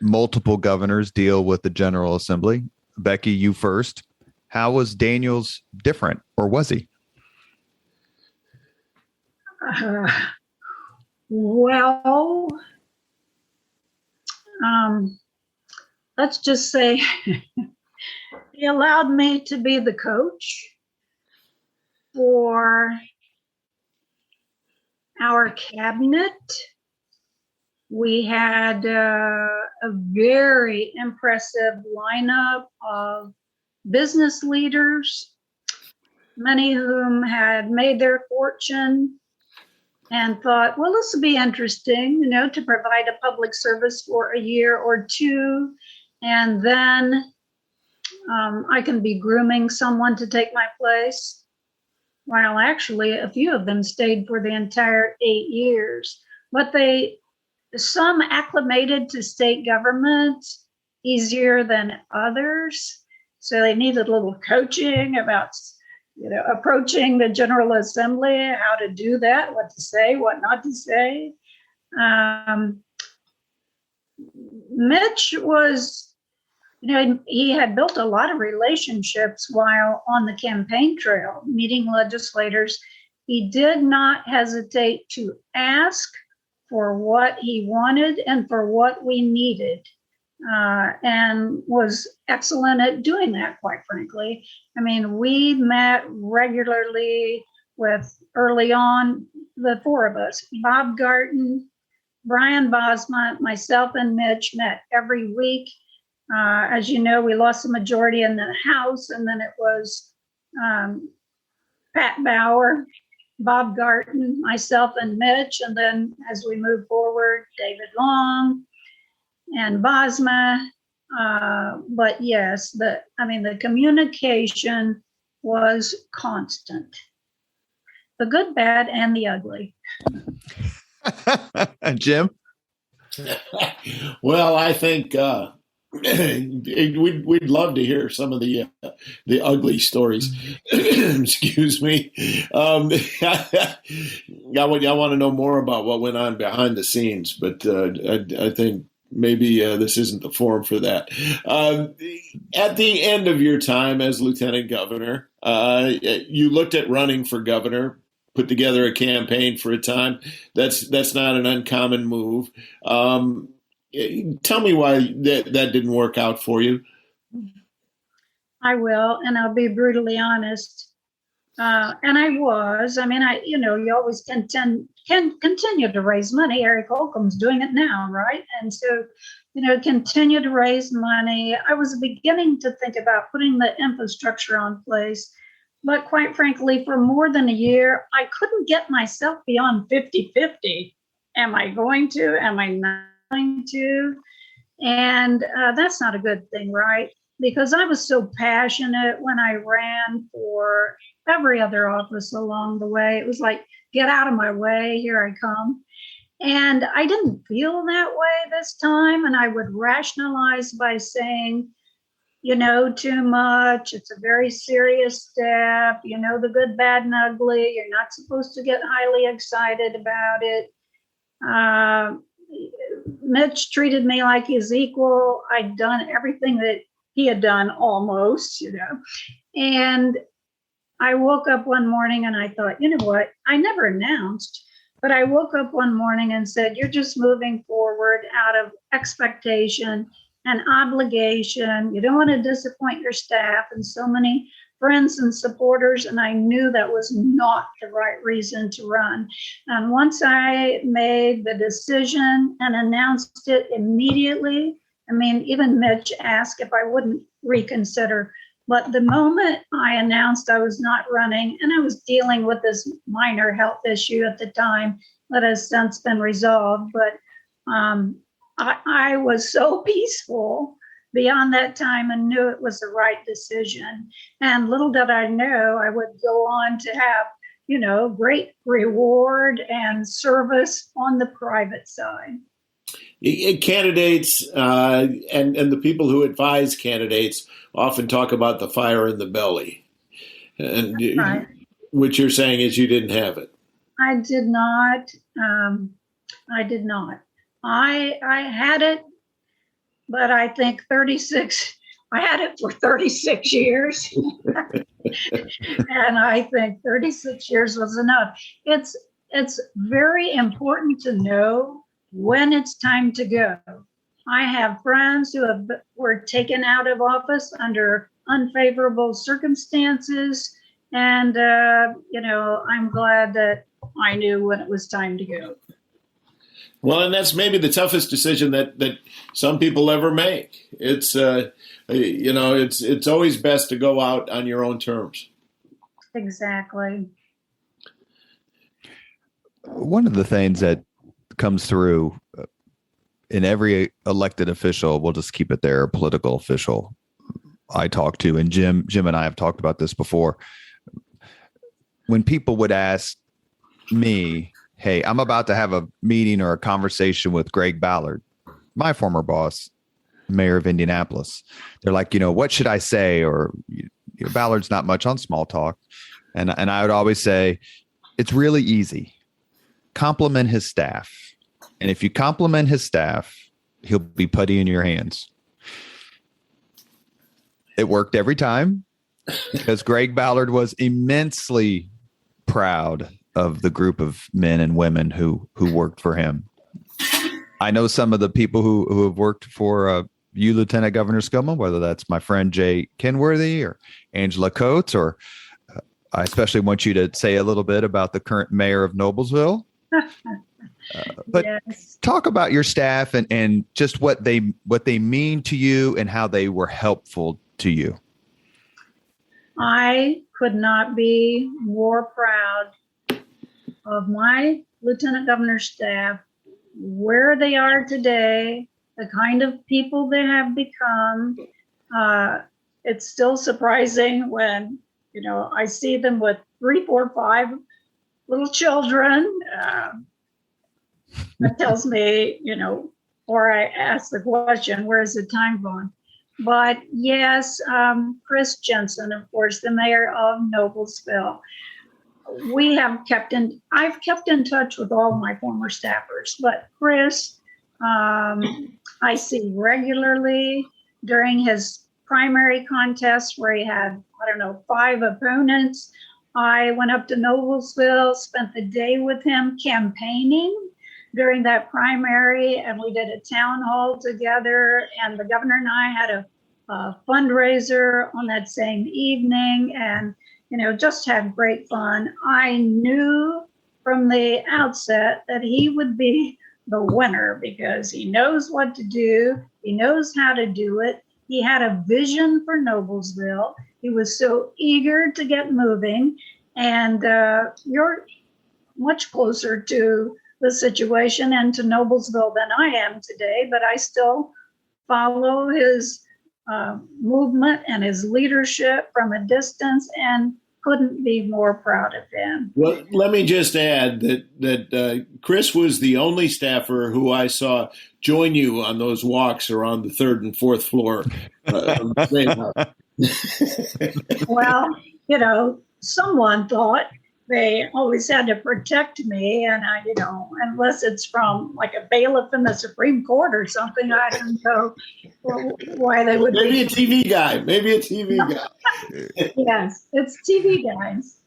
multiple governors deal with the General Assembly. Becky, you first. How was Daniels different, or was he? Well, let's just say he allowed me to be the coach for our cabinet. We had a very impressive lineup of business leaders, many of whom had made their fortune and thought, well, this would be interesting, to provide a public service for a year or two. And then I can be grooming someone to take my place. While actually a few of them stayed for the entire 8 years. But some acclimated to state government easier than others. So they needed a little coaching about, approaching the General Assembly, how to do that, what to say, what not to say. Mitch was, he had built a lot of relationships while on the campaign trail, meeting legislators. He did not hesitate to ask for what he wanted and for what we needed, and was excellent at doing that, quite frankly. I mean, we met regularly with, early on, the four of us, Bob Garton, Brian Bosma, myself, and Mitch met every week. As you know, we lost the majority in the House, and then it was Pat Bauer, Bob Garton, myself, and Mitch. And then as we move forward, David Long and Bosma. But yes, the communication was constant. The good, bad, and the ugly. Jim? Well, I think we'd love to hear some of the ugly stories. Excuse me. I want to know more about what went on behind the scenes, but I think maybe this isn't the forum for that. At the end of your time as lieutenant governor, you looked at running for governor, put together a campaign for a time. That's not an uncommon move. Tell me why that didn't work out for you. I will, and I'll be brutally honest. And I was. I mean, you always can continue to raise money. Eric Holcomb's doing it now, right? And so, continue to raise money. I was beginning to think about putting the infrastructure on place. But quite frankly, for more than a year, I couldn't get myself beyond 50-50. Am I going to? Am I not going to? And that's not a good thing, right? Because I was so passionate when I ran for every other office along the way. It was like, get out of my way, here I come. And I didn't feel that way this time. And I would rationalize by saying, too much. It's a very serious step. The good, bad, and ugly. You're not supposed to get highly excited about it. Mitch treated me like his equal. I'd done everything that he had done almost, And I woke up one morning and I thought, you know what? I never announced, but I woke up one morning and said, you're just moving forward out of expectation and obligation. You don't want to disappoint your staff and so many friends and supporters. And I knew that was not the right reason to run. And once I made the decision and announced it immediately, even Mitch asked if I wouldn't reconsider. But the moment I announced I was not running, and I was dealing with this minor health issue at the time that has since been resolved, but I was so peaceful beyond that time and knew it was the right decision. And little did I know I would go on to have, great reward and service on the private side. Candidates and the people who advise candidates often talk about the fire in the belly. And right. What you're saying is you didn't have it. I did not. I had it, but I think I had it for 36 years. And I think 36 years was enough. It's very important to know when it's time to go. I have friends who were taken out of office under unfavorable circumstances. And, I'm glad that I knew when it was time to go. Well, and that's maybe the toughest decision that some people ever make. It's, it's always best to go out on your own terms. Exactly. One of the things that comes through in every elected official, we'll just keep it there, political official I talk to, and Jim and I have talked about this before. When people would ask me, hey, I'm about to have a meeting or a conversation with Greg Ballard, my former boss, mayor of Indianapolis. They're like, what should I say? Or Ballard's not much on small talk. And I would always say, it's really easy. Compliment his staff. And if you compliment his staff, he'll be putty in your hands. It worked every time because Greg Ballard was immensely proud of the group of men and women who worked for him. I know some of the people who have worked for you, Lieutenant Governor Skillman, whether that's my friend Jay Kenworthy or Angela Coates, or I especially want you to say a little bit about the current mayor of Noblesville. But yes. Talk about your staff and just what they mean to you and how they were helpful to you. I could not be more proud of my Lieutenant Governor's staff, where they are today, the kind of people they have become. It's still surprising when, I see them with 3, 4, 5 little children. That tells me, or I ask the question, where is the time gone? But yes, Chris Jensen, of course, the mayor of Noblesville. I've kept in touch with all my former staffers, but Chris, I see regularly during his primary contest where he had, 5 opponents. I went up to Noblesville, spent the day with him campaigning during that primary, and we did a town hall together, and the governor and I had a fundraiser on that same evening, and just had great fun. I knew from the outset that he would be the winner because he knows what to do, he knows how to do it. He had a vision for Noblesville. He was so eager to get moving, and you're much closer to the situation and to Noblesville than I am today, but I still follow his movement and his leadership from a distance and couldn't be more proud of him. Well, let me just add that Chris was the only staffer who I saw join you on those walks around the 3rd and 4th floor of the same house. Well, someone thought they always had to protect me, and I, unless it's from like a bailiff in the Supreme Court or something, I don't know why they would. Maybe a TV guy. Yes, it's TV guys.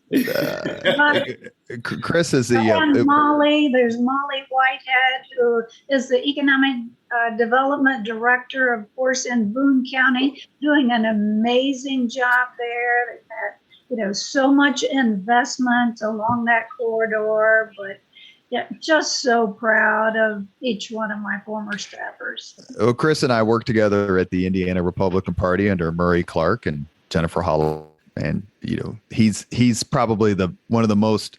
Chris is the and Molly. There's Molly Whitehead, who is the economic development director, of course, in Boone County, doing an amazing job there. They've had so much investment along that corridor, but just so proud of each one of my former staffers. Well, Chris and I worked together at the Indiana Republican Party under Murray Clark and Jennifer Hollow, and he's probably one of the most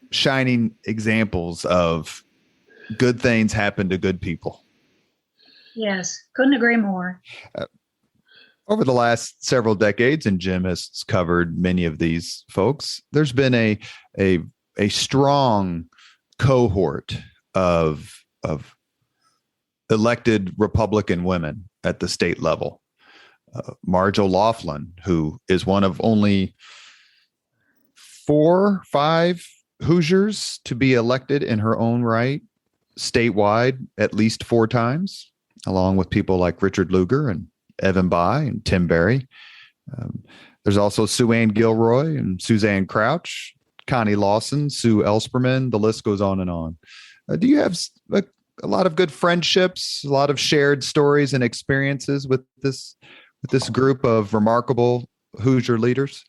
shining examples of good things happen to good people. Yes, couldn't agree more. Over the last several decades, and Jim has covered many of these folks, there's been a strong cohort of elected Republican women at the state level. Marge O'Laughlin, who is one of only 4, 5 Hoosiers to be elected in her own right statewide at least 4 times, along with people like Richard Lugar and Evan Bayh and Tim Berry. There's also Sue Ann Gilroy and Suzanne Crouch, Connie Lawson, Sue Elsperman. The list goes on and on. Do you have a lot of good friendships, a lot of shared stories and experiences with this group of remarkable Hoosier leaders?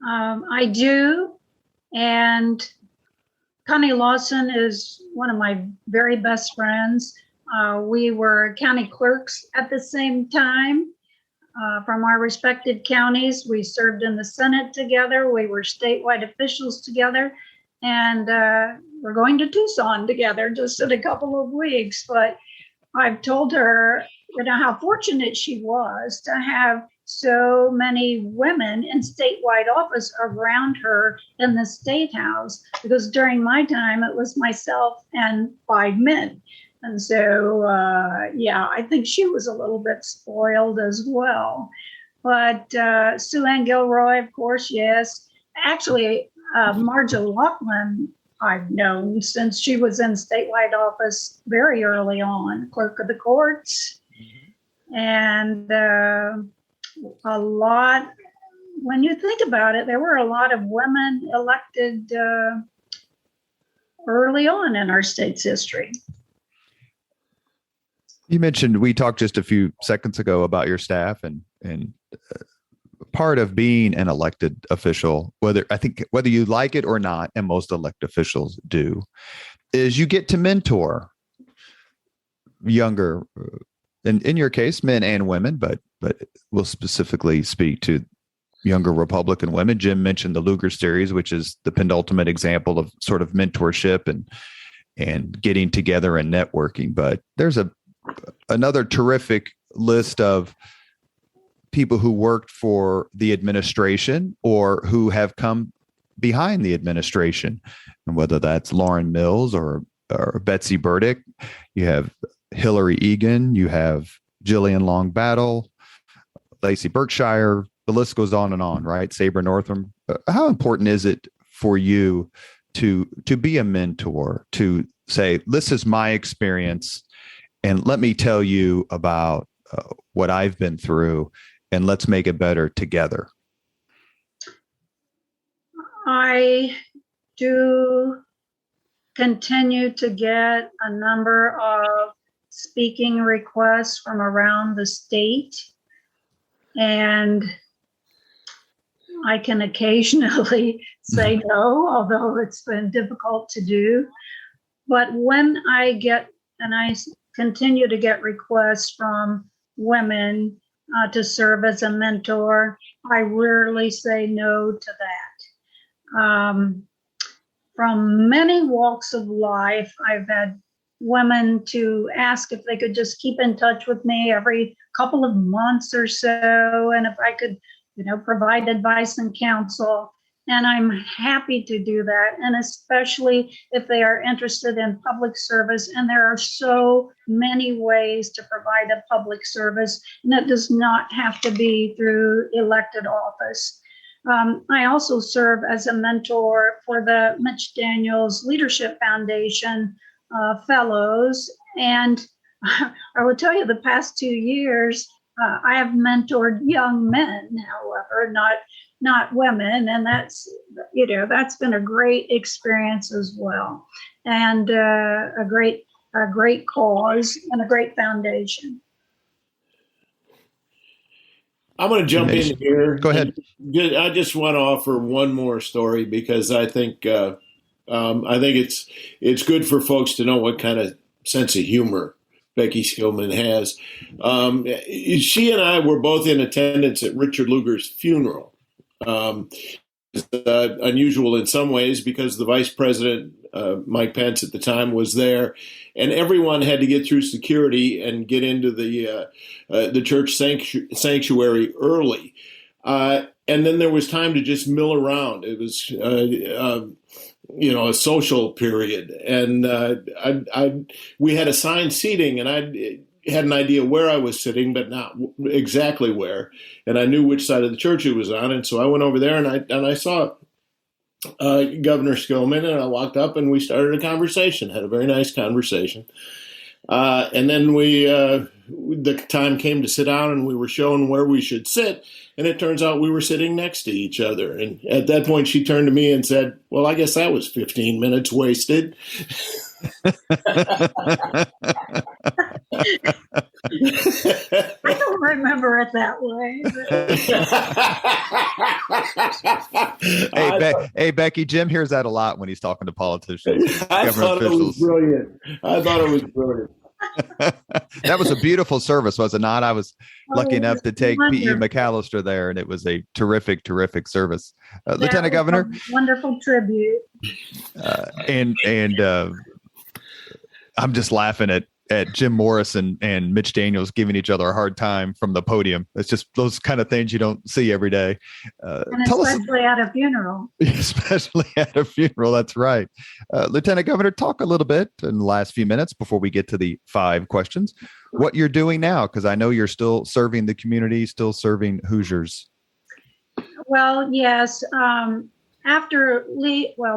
I do. And Connie Lawson is one of my very best friends. We were county clerks at the same time from our respective counties. We served in the Senate together. We were statewide officials together. And we're going to Tucson together just in a couple of weeks. But I've told her, how fortunate she was to have so many women in statewide office around her in the state house, because during my time, it was myself and 5 men. And so, I think she was a little bit spoiled as well. But Sue Ann Gilroy, of course, yes. Actually, Marge Laughlin, I've known since she was in statewide office very early on, clerk of the courts. And a lot, when you think about it, there were a lot of women elected early on in our state's history. You mentioned, we talked just a few seconds ago about your staff, and part of being an elected official, whether you like it or not, and most elected officials do, is you get to mentor younger, in your case, men and women, but we'll specifically speak to younger Republican women. Jim mentioned the Lugar series, which is the penultimate example of sort of mentorship and getting together and networking. But there's another terrific list of people who worked for the administration or who have come behind the administration, and whether that's Lauren Mills or Betsy Burdick, you have Hillary Egan, you have Jillian Long Battle, Lacey Berkshire, the list goes on and on, right? Sabre Northam. How important is it for you to be a mentor, to say, this is my experience, and let me tell you about what I've been through, and let's make it better together? I do continue to get a number of speaking requests from around the state, and I can occasionally say no, although it's been difficult to do. But when I get, and I continue to get requests from women to serve as a mentor, I rarely say no to that. From many walks of life, I've had women to ask if they could just keep in touch with me every couple of months or so, and if I could, provide advice and counsel. And I'm happy to do that, and especially if they are interested in public service. And there are so many ways to provide a public service, and it does not have to be through elected office. I also serve as a mentor for the Mitch Daniels Leadership Foundation fellows. And I will tell you, the past 2 years, I have mentored young men, however, not women. And that's been a great experience as well. And a great cause and a great foundation. I'm going to jump in here. Go ahead. I just want to offer one more story, because I think it's good for folks to know what kind of sense of humor Becky Skillman has. She and I were both in attendance at Richard Lugar's funeral. It's unusual in some ways, because the vice president, Mike Pence at the time, was there, and everyone had to get through security and get into the church sanctuary early. And then there was time to just mill around. It was, a social period. And we had assigned seating, and I had an idea where I was sitting, but not exactly where. And I knew which side of the church it was on. And so I went over there, and I saw Governor Skillman, and I walked up, and we started a conversation, had a very nice conversation. And then the time came to sit down, and we were shown where we should sit. And it turns out we were sitting next to each other. And at that point, she turned to me and said, "Well, I guess that was 15 minutes wasted." I don't remember it that way. Hey, Becky, Jim hears that a lot when he's talking to politicians. I thought it was brilliant. That was a beautiful service, was it not? I was lucky enough to take P.E. McAllister there, and it was a terrific service. Lieutenant Governor, wonderful tribute. And I'm just laughing at at Jim Morris and Mitch Daniels giving each other a hard time from the podium. It's just those kind of things you don't see every day. And especially at a funeral. Especially at a funeral. That's right. Lieutenant Governor, talk a little bit in the last few minutes before we get to the 5 questions, what you're doing now, because I know you're still serving the community, still serving Hoosiers. Well, yes.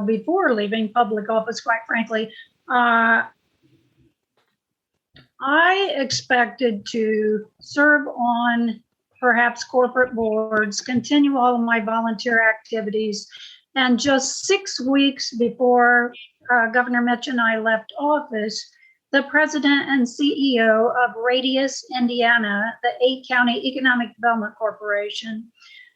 Before leaving public office, quite frankly, I expected to serve on perhaps corporate boards, continue all of my volunteer activities. And just 6 weeks before Governor Mitch and I left office, the president and CEO of Radius, Indiana, the 8-county Economic Development Corporation,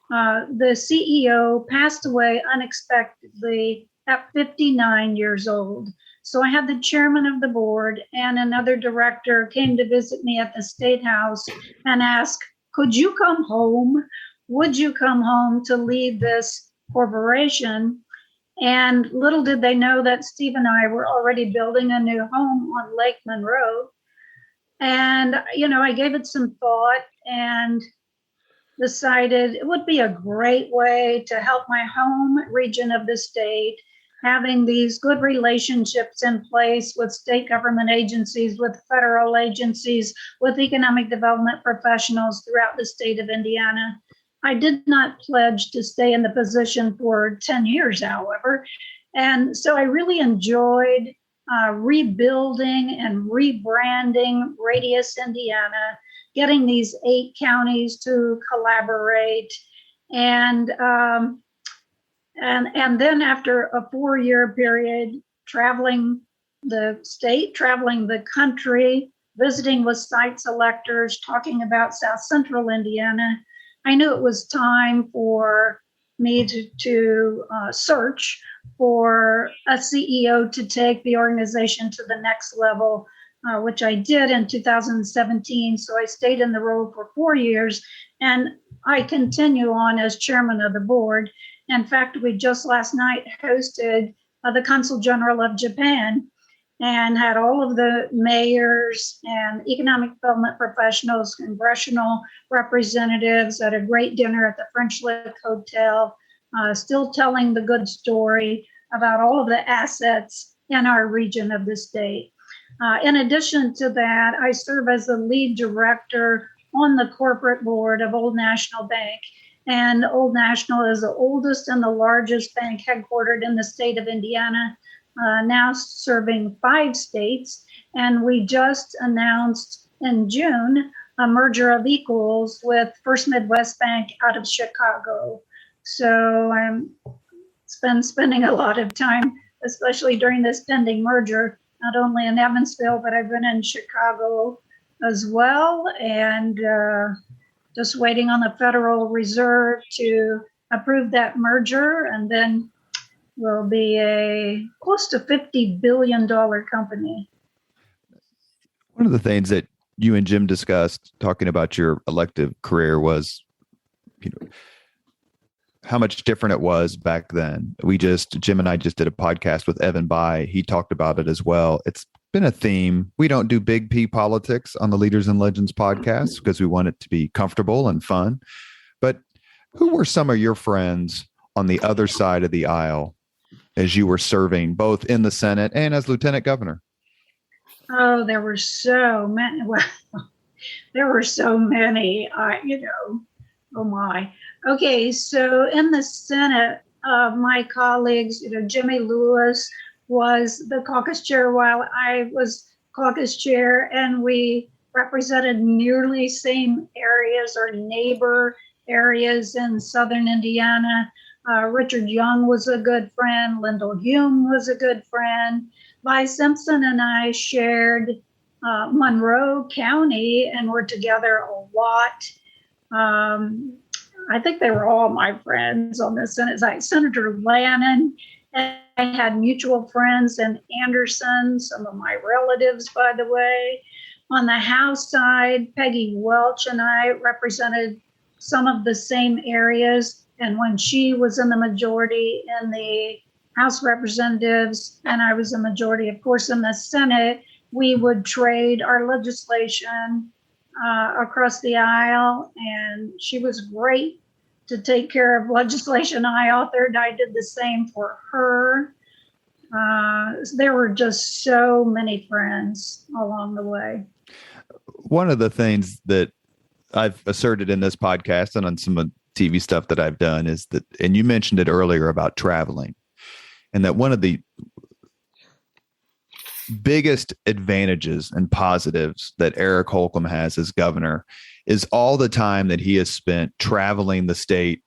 the CEO passed away unexpectedly at 59 years old. So I had the chairman of the board and another director came to visit me at the State House and asked, could you come home? Would you come home to lead this corporation? And little did they know that Steve and I were already building a new home on Lake Monroe. And, I gave it some thought and decided it would be a great way to help my home region of the state, having these good relationships in place with state government agencies, with federal agencies, with economic development professionals throughout the state of Indiana. I did not pledge to stay in the position for 10 years, however. And so I really enjoyed rebuilding and rebranding Radius, Indiana, getting these 8 counties to collaborate. And then after a 4-year period, traveling the state, traveling the country, visiting with site selectors, talking about South Central Indiana, I knew it was time for me to search for a CEO to take the organization to the next level, which I did in 2017. So I stayed in the role for 4 years, and I continue on as chairman of the board. In fact, we just last night hosted the Consul General of Japan and had all of the mayors and economic development professionals, congressional representatives at a great dinner at the French Lick Hotel, still telling the good story about all of the assets in our region of the state. In addition to that, I serve as the lead director on the corporate board of Old National Bank. And Old National is the oldest and the largest bank headquartered in the state of Indiana, now serving 5 states. And we just announced in June a merger of equals with First Midwest Bank out of Chicago. So I'm spending a lot of time, especially during this pending merger, not only in Evansville, but I've been in Chicago as well. And just waiting on the Federal Reserve to approve that merger, and then we'll be a close to $50 billion company. One of the things that you and Jim discussed talking about your elective career was, how much different it was back then. Jim and I just did a podcast with Evan Bai. He talked about it as well. It's been a theme. We don't do big P politics on the Leaders and Legends podcast because we want it to be comfortable and fun. But who were some of your friends on the other side of the aisle as you were serving both in the Senate and as Lieutenant Governor? Oh, there were so many. Well, there were so many. Oh my. Okay, so in the Senate, my colleagues, Jimmy Lewis was the caucus chair while I was caucus chair, and we represented nearly same areas or neighbor areas in southern Indiana. Richard Young was a good friend. Lyndall Hume was a good friend. Vi Simpson and I shared Monroe County and were together a lot. I think they were all my friends on the Senate side. Senator Lannon, and I had mutual friends in Anderson, some of my relatives, by the way. On the House side, Peggy Welch and I represented some of the same areas. And when she was in the majority in the House Representatives, and I was a majority, of course, in the Senate, we would trade our legislation across the aisle, and she was great to take care of legislation I authored. I did the same for her. There were just so many friends along the way. One of the things that I've asserted in this podcast and on some TV stuff that I've done is that, and you mentioned it earlier about traveling, and that one of the biggest advantages and positives that Eric Holcomb has as governor is all the time that he has spent traveling the state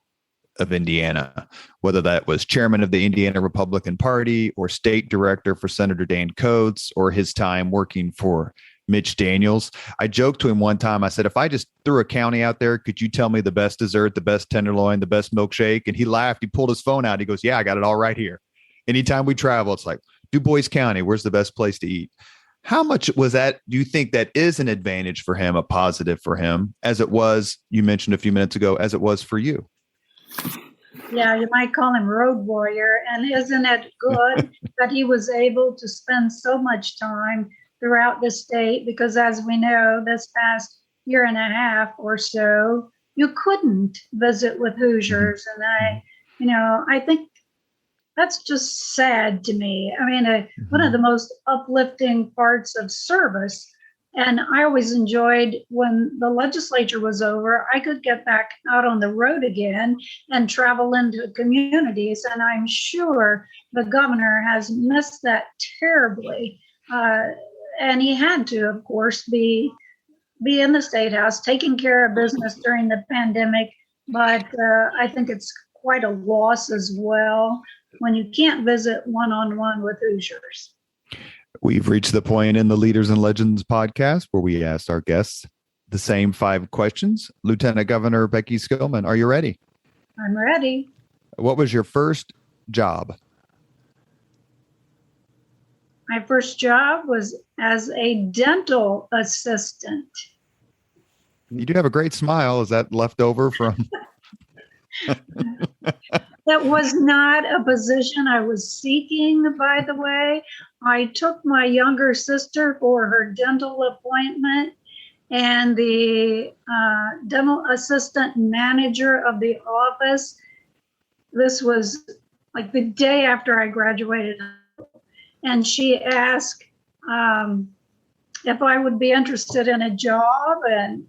of Indiana, whether that was chairman of the Indiana Republican Party or state director for Senator Dan Coates or his time working for Mitch Daniels. I joked to him one time, I said, if I just threw a county out there, could you tell me the best dessert, the best tenderloin, the best milkshake? And he laughed. He pulled his phone out. He goes, yeah, I got it all right here. Anytime we travel, it's like, Du Bois County, where's the best place to eat? How much was that? Do you think that is an advantage for him, a positive for him, as it was, you mentioned a few minutes ago, as it was for you? Yeah, you might call him road warrior. And isn't it good that he was able to spend so much time throughout the state? Because as we know, this past year and a half or so, you couldn't visit with Hoosiers. And I think that's just sad to me. I mean, one of the most uplifting parts of service. And I always enjoyed when the legislature was over, I could get back out on the road again and travel into communities. And I'm sure the governor has missed that terribly. And he had to, of course, be in the State House, taking care of business during the pandemic. But I think it's quite a loss as well when you can't visit one-on-one with Hoosiers. We've reached the point in the Leaders and Legends podcast where we asked our guests the same 5 questions. Lieutenant Governor Becky Skillman, are you ready? I'm ready. What was your first job? My first job was as a dental assistant. You do have a great smile. Is that left over from? That was not a position I was seeking, by the way. I took my younger sister for her dental appointment, and the dental assistant manager of the office, this was like the day after I graduated, and she asked if I would be interested in a job, and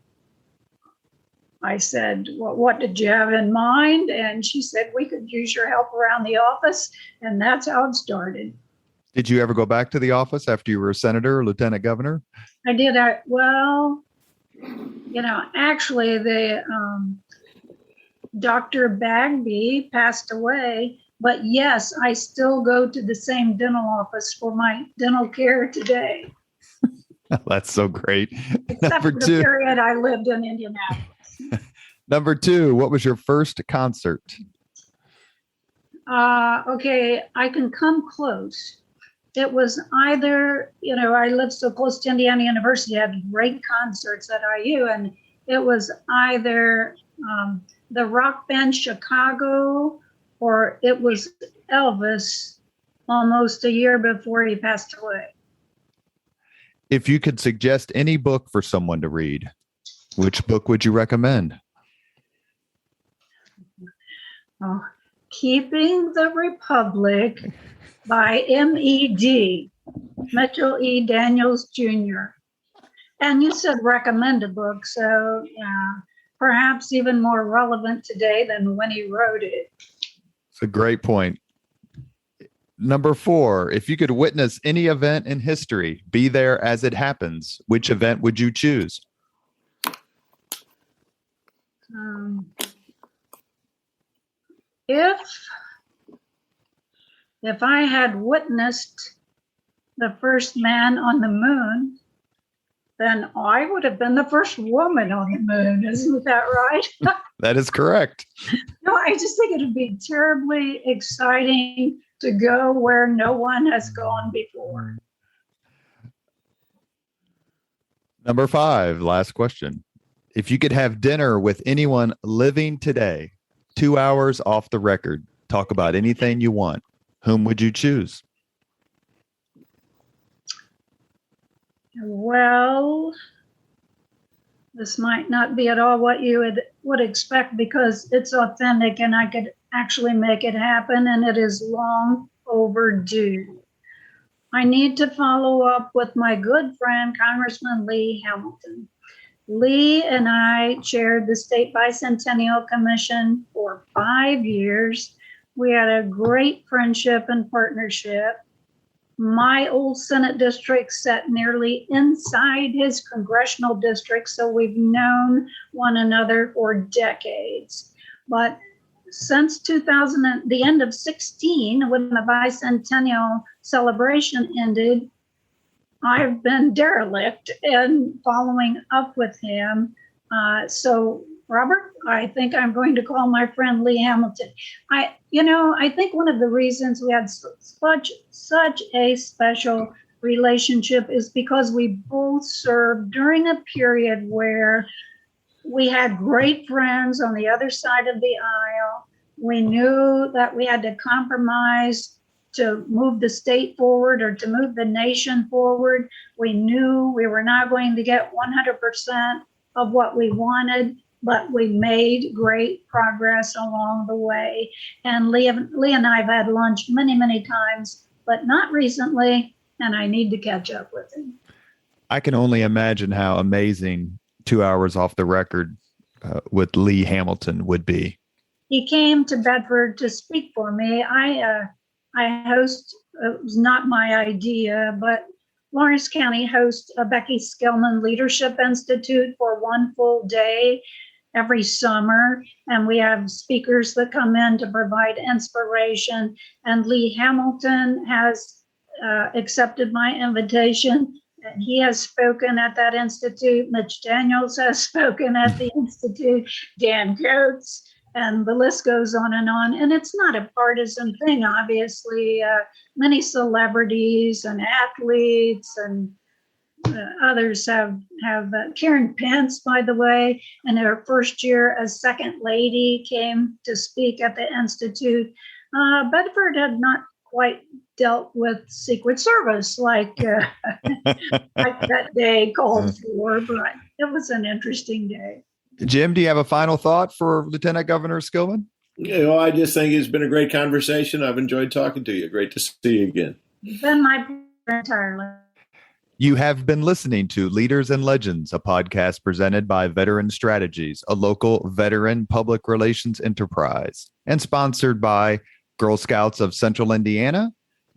I said, well, what did you have in mind? And she said, we could use your help around the office. And that's how it started. Did you ever go back to the office after you were a senator or lieutenant governor? I did. Actually, the Dr. Bagby passed away. But yes, I still go to the same dental office for my dental care today. That's so great. Except for the period I lived in Indianapolis. Number 2, what was your first concert? Okay, I can come close. It was either, I lived so close to Indiana University, I had great concerts at IU, and it was either the rock band Chicago or it was Elvis almost a year before he passed away. If you could suggest any book for someone to read, which book would you recommend? Oh, Keeping the Republic by M.E.D., Mitchell E. Daniels Jr. And you said recommend a book, so perhaps even more relevant today than when he wrote it. It's a great point. Number 4, if you could witness any event in history, be there as it happens, which event would you choose? If I had witnessed the first man on the moon, then I would have been the first woman on the moon. Isn't that right? That is correct. No, I just think it would be terribly exciting to go where no one has gone before. Number 5, last question. If you could have dinner with anyone living today, 2 hours off the record, talk about anything you want, whom would you choose? Well, this might not be at all what you would expect because it's authentic and I could actually make it happen, and it is long overdue. I need to follow up with my good friend, Congressman Lee Hamilton. Lee and I chaired the State Bicentennial Commission for 5 years. We had a great friendship and partnership. My old Senate district sat nearly inside his congressional district, so we've known one another for decades. But since the end of 16, when the bicentennial celebration ended, I've been derelict in following up with him. So, Robert, I think I'm going to call my friend Lee Hamilton. I think one of the reasons we had such a special relationship is because we both served during a period where we had great friends on the other side of the aisle. We knew that we had to compromise to move the state forward or to move the nation forward. We knew we were not going to get 100% of what we wanted, but we made great progress along the way. And Lee and I have had lunch many, many times, but not recently, and I need to catch up with him. I can only imagine how amazing 2 hours off the record with Lee Hamilton would be. He came to Bedford to speak for me. I host, it was not my idea, but Lawrence County hosts a Becky Skillman Leadership Institute for one full day every summer. And we have speakers that come in to provide inspiration. And Lee Hamilton has accepted my invitation. And he has spoken at that institute. Mitch Daniels has spoken at the institute. Dan Coates. And the list goes on. And it's not a partisan thing, obviously. Many celebrities and athletes and others have Karen Pence, by the way, in her first year as second lady, came to speak at the Institute. Bedford had not quite dealt with Secret Service like that day called for, but it was an interesting day. Jim, do you have a final thought for Lieutenant Governor Skillman? I just think it's been a great conversation. I've enjoyed talking to you. Great to see you again. It's been my pleasure entirely. You have been listening to Leaders and Legends, a podcast presented by Veteran Strategies, a local veteran public relations enterprise, and sponsored by Girl Scouts of Central Indiana,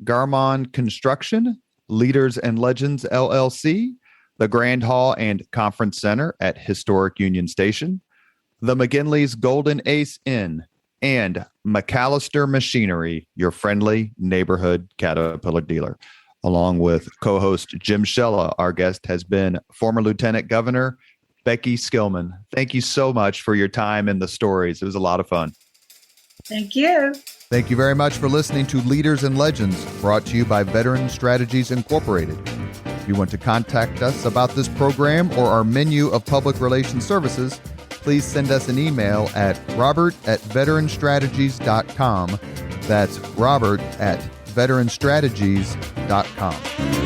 Garmon Construction, Leaders and Legends LLC, the Grand Hall and Conference Center at Historic Union Station, the McGinley's Golden Ace Inn, and McAllister Machinery, your friendly neighborhood Caterpillar dealer. Along with co-host Jim Shella, our guest has been former Lieutenant Governor Becky Skillman. Thank you so much for your time and the stories. It was a lot of fun. Thank you. Thank you very much for listening to Leaders and Legends, brought to you by Veteran Strategies Incorporated. If you want to contact us about this program or our menu of public relations services, please send us an email at robert@veteranstrategies.com. That's robert@veteranstrategies.com.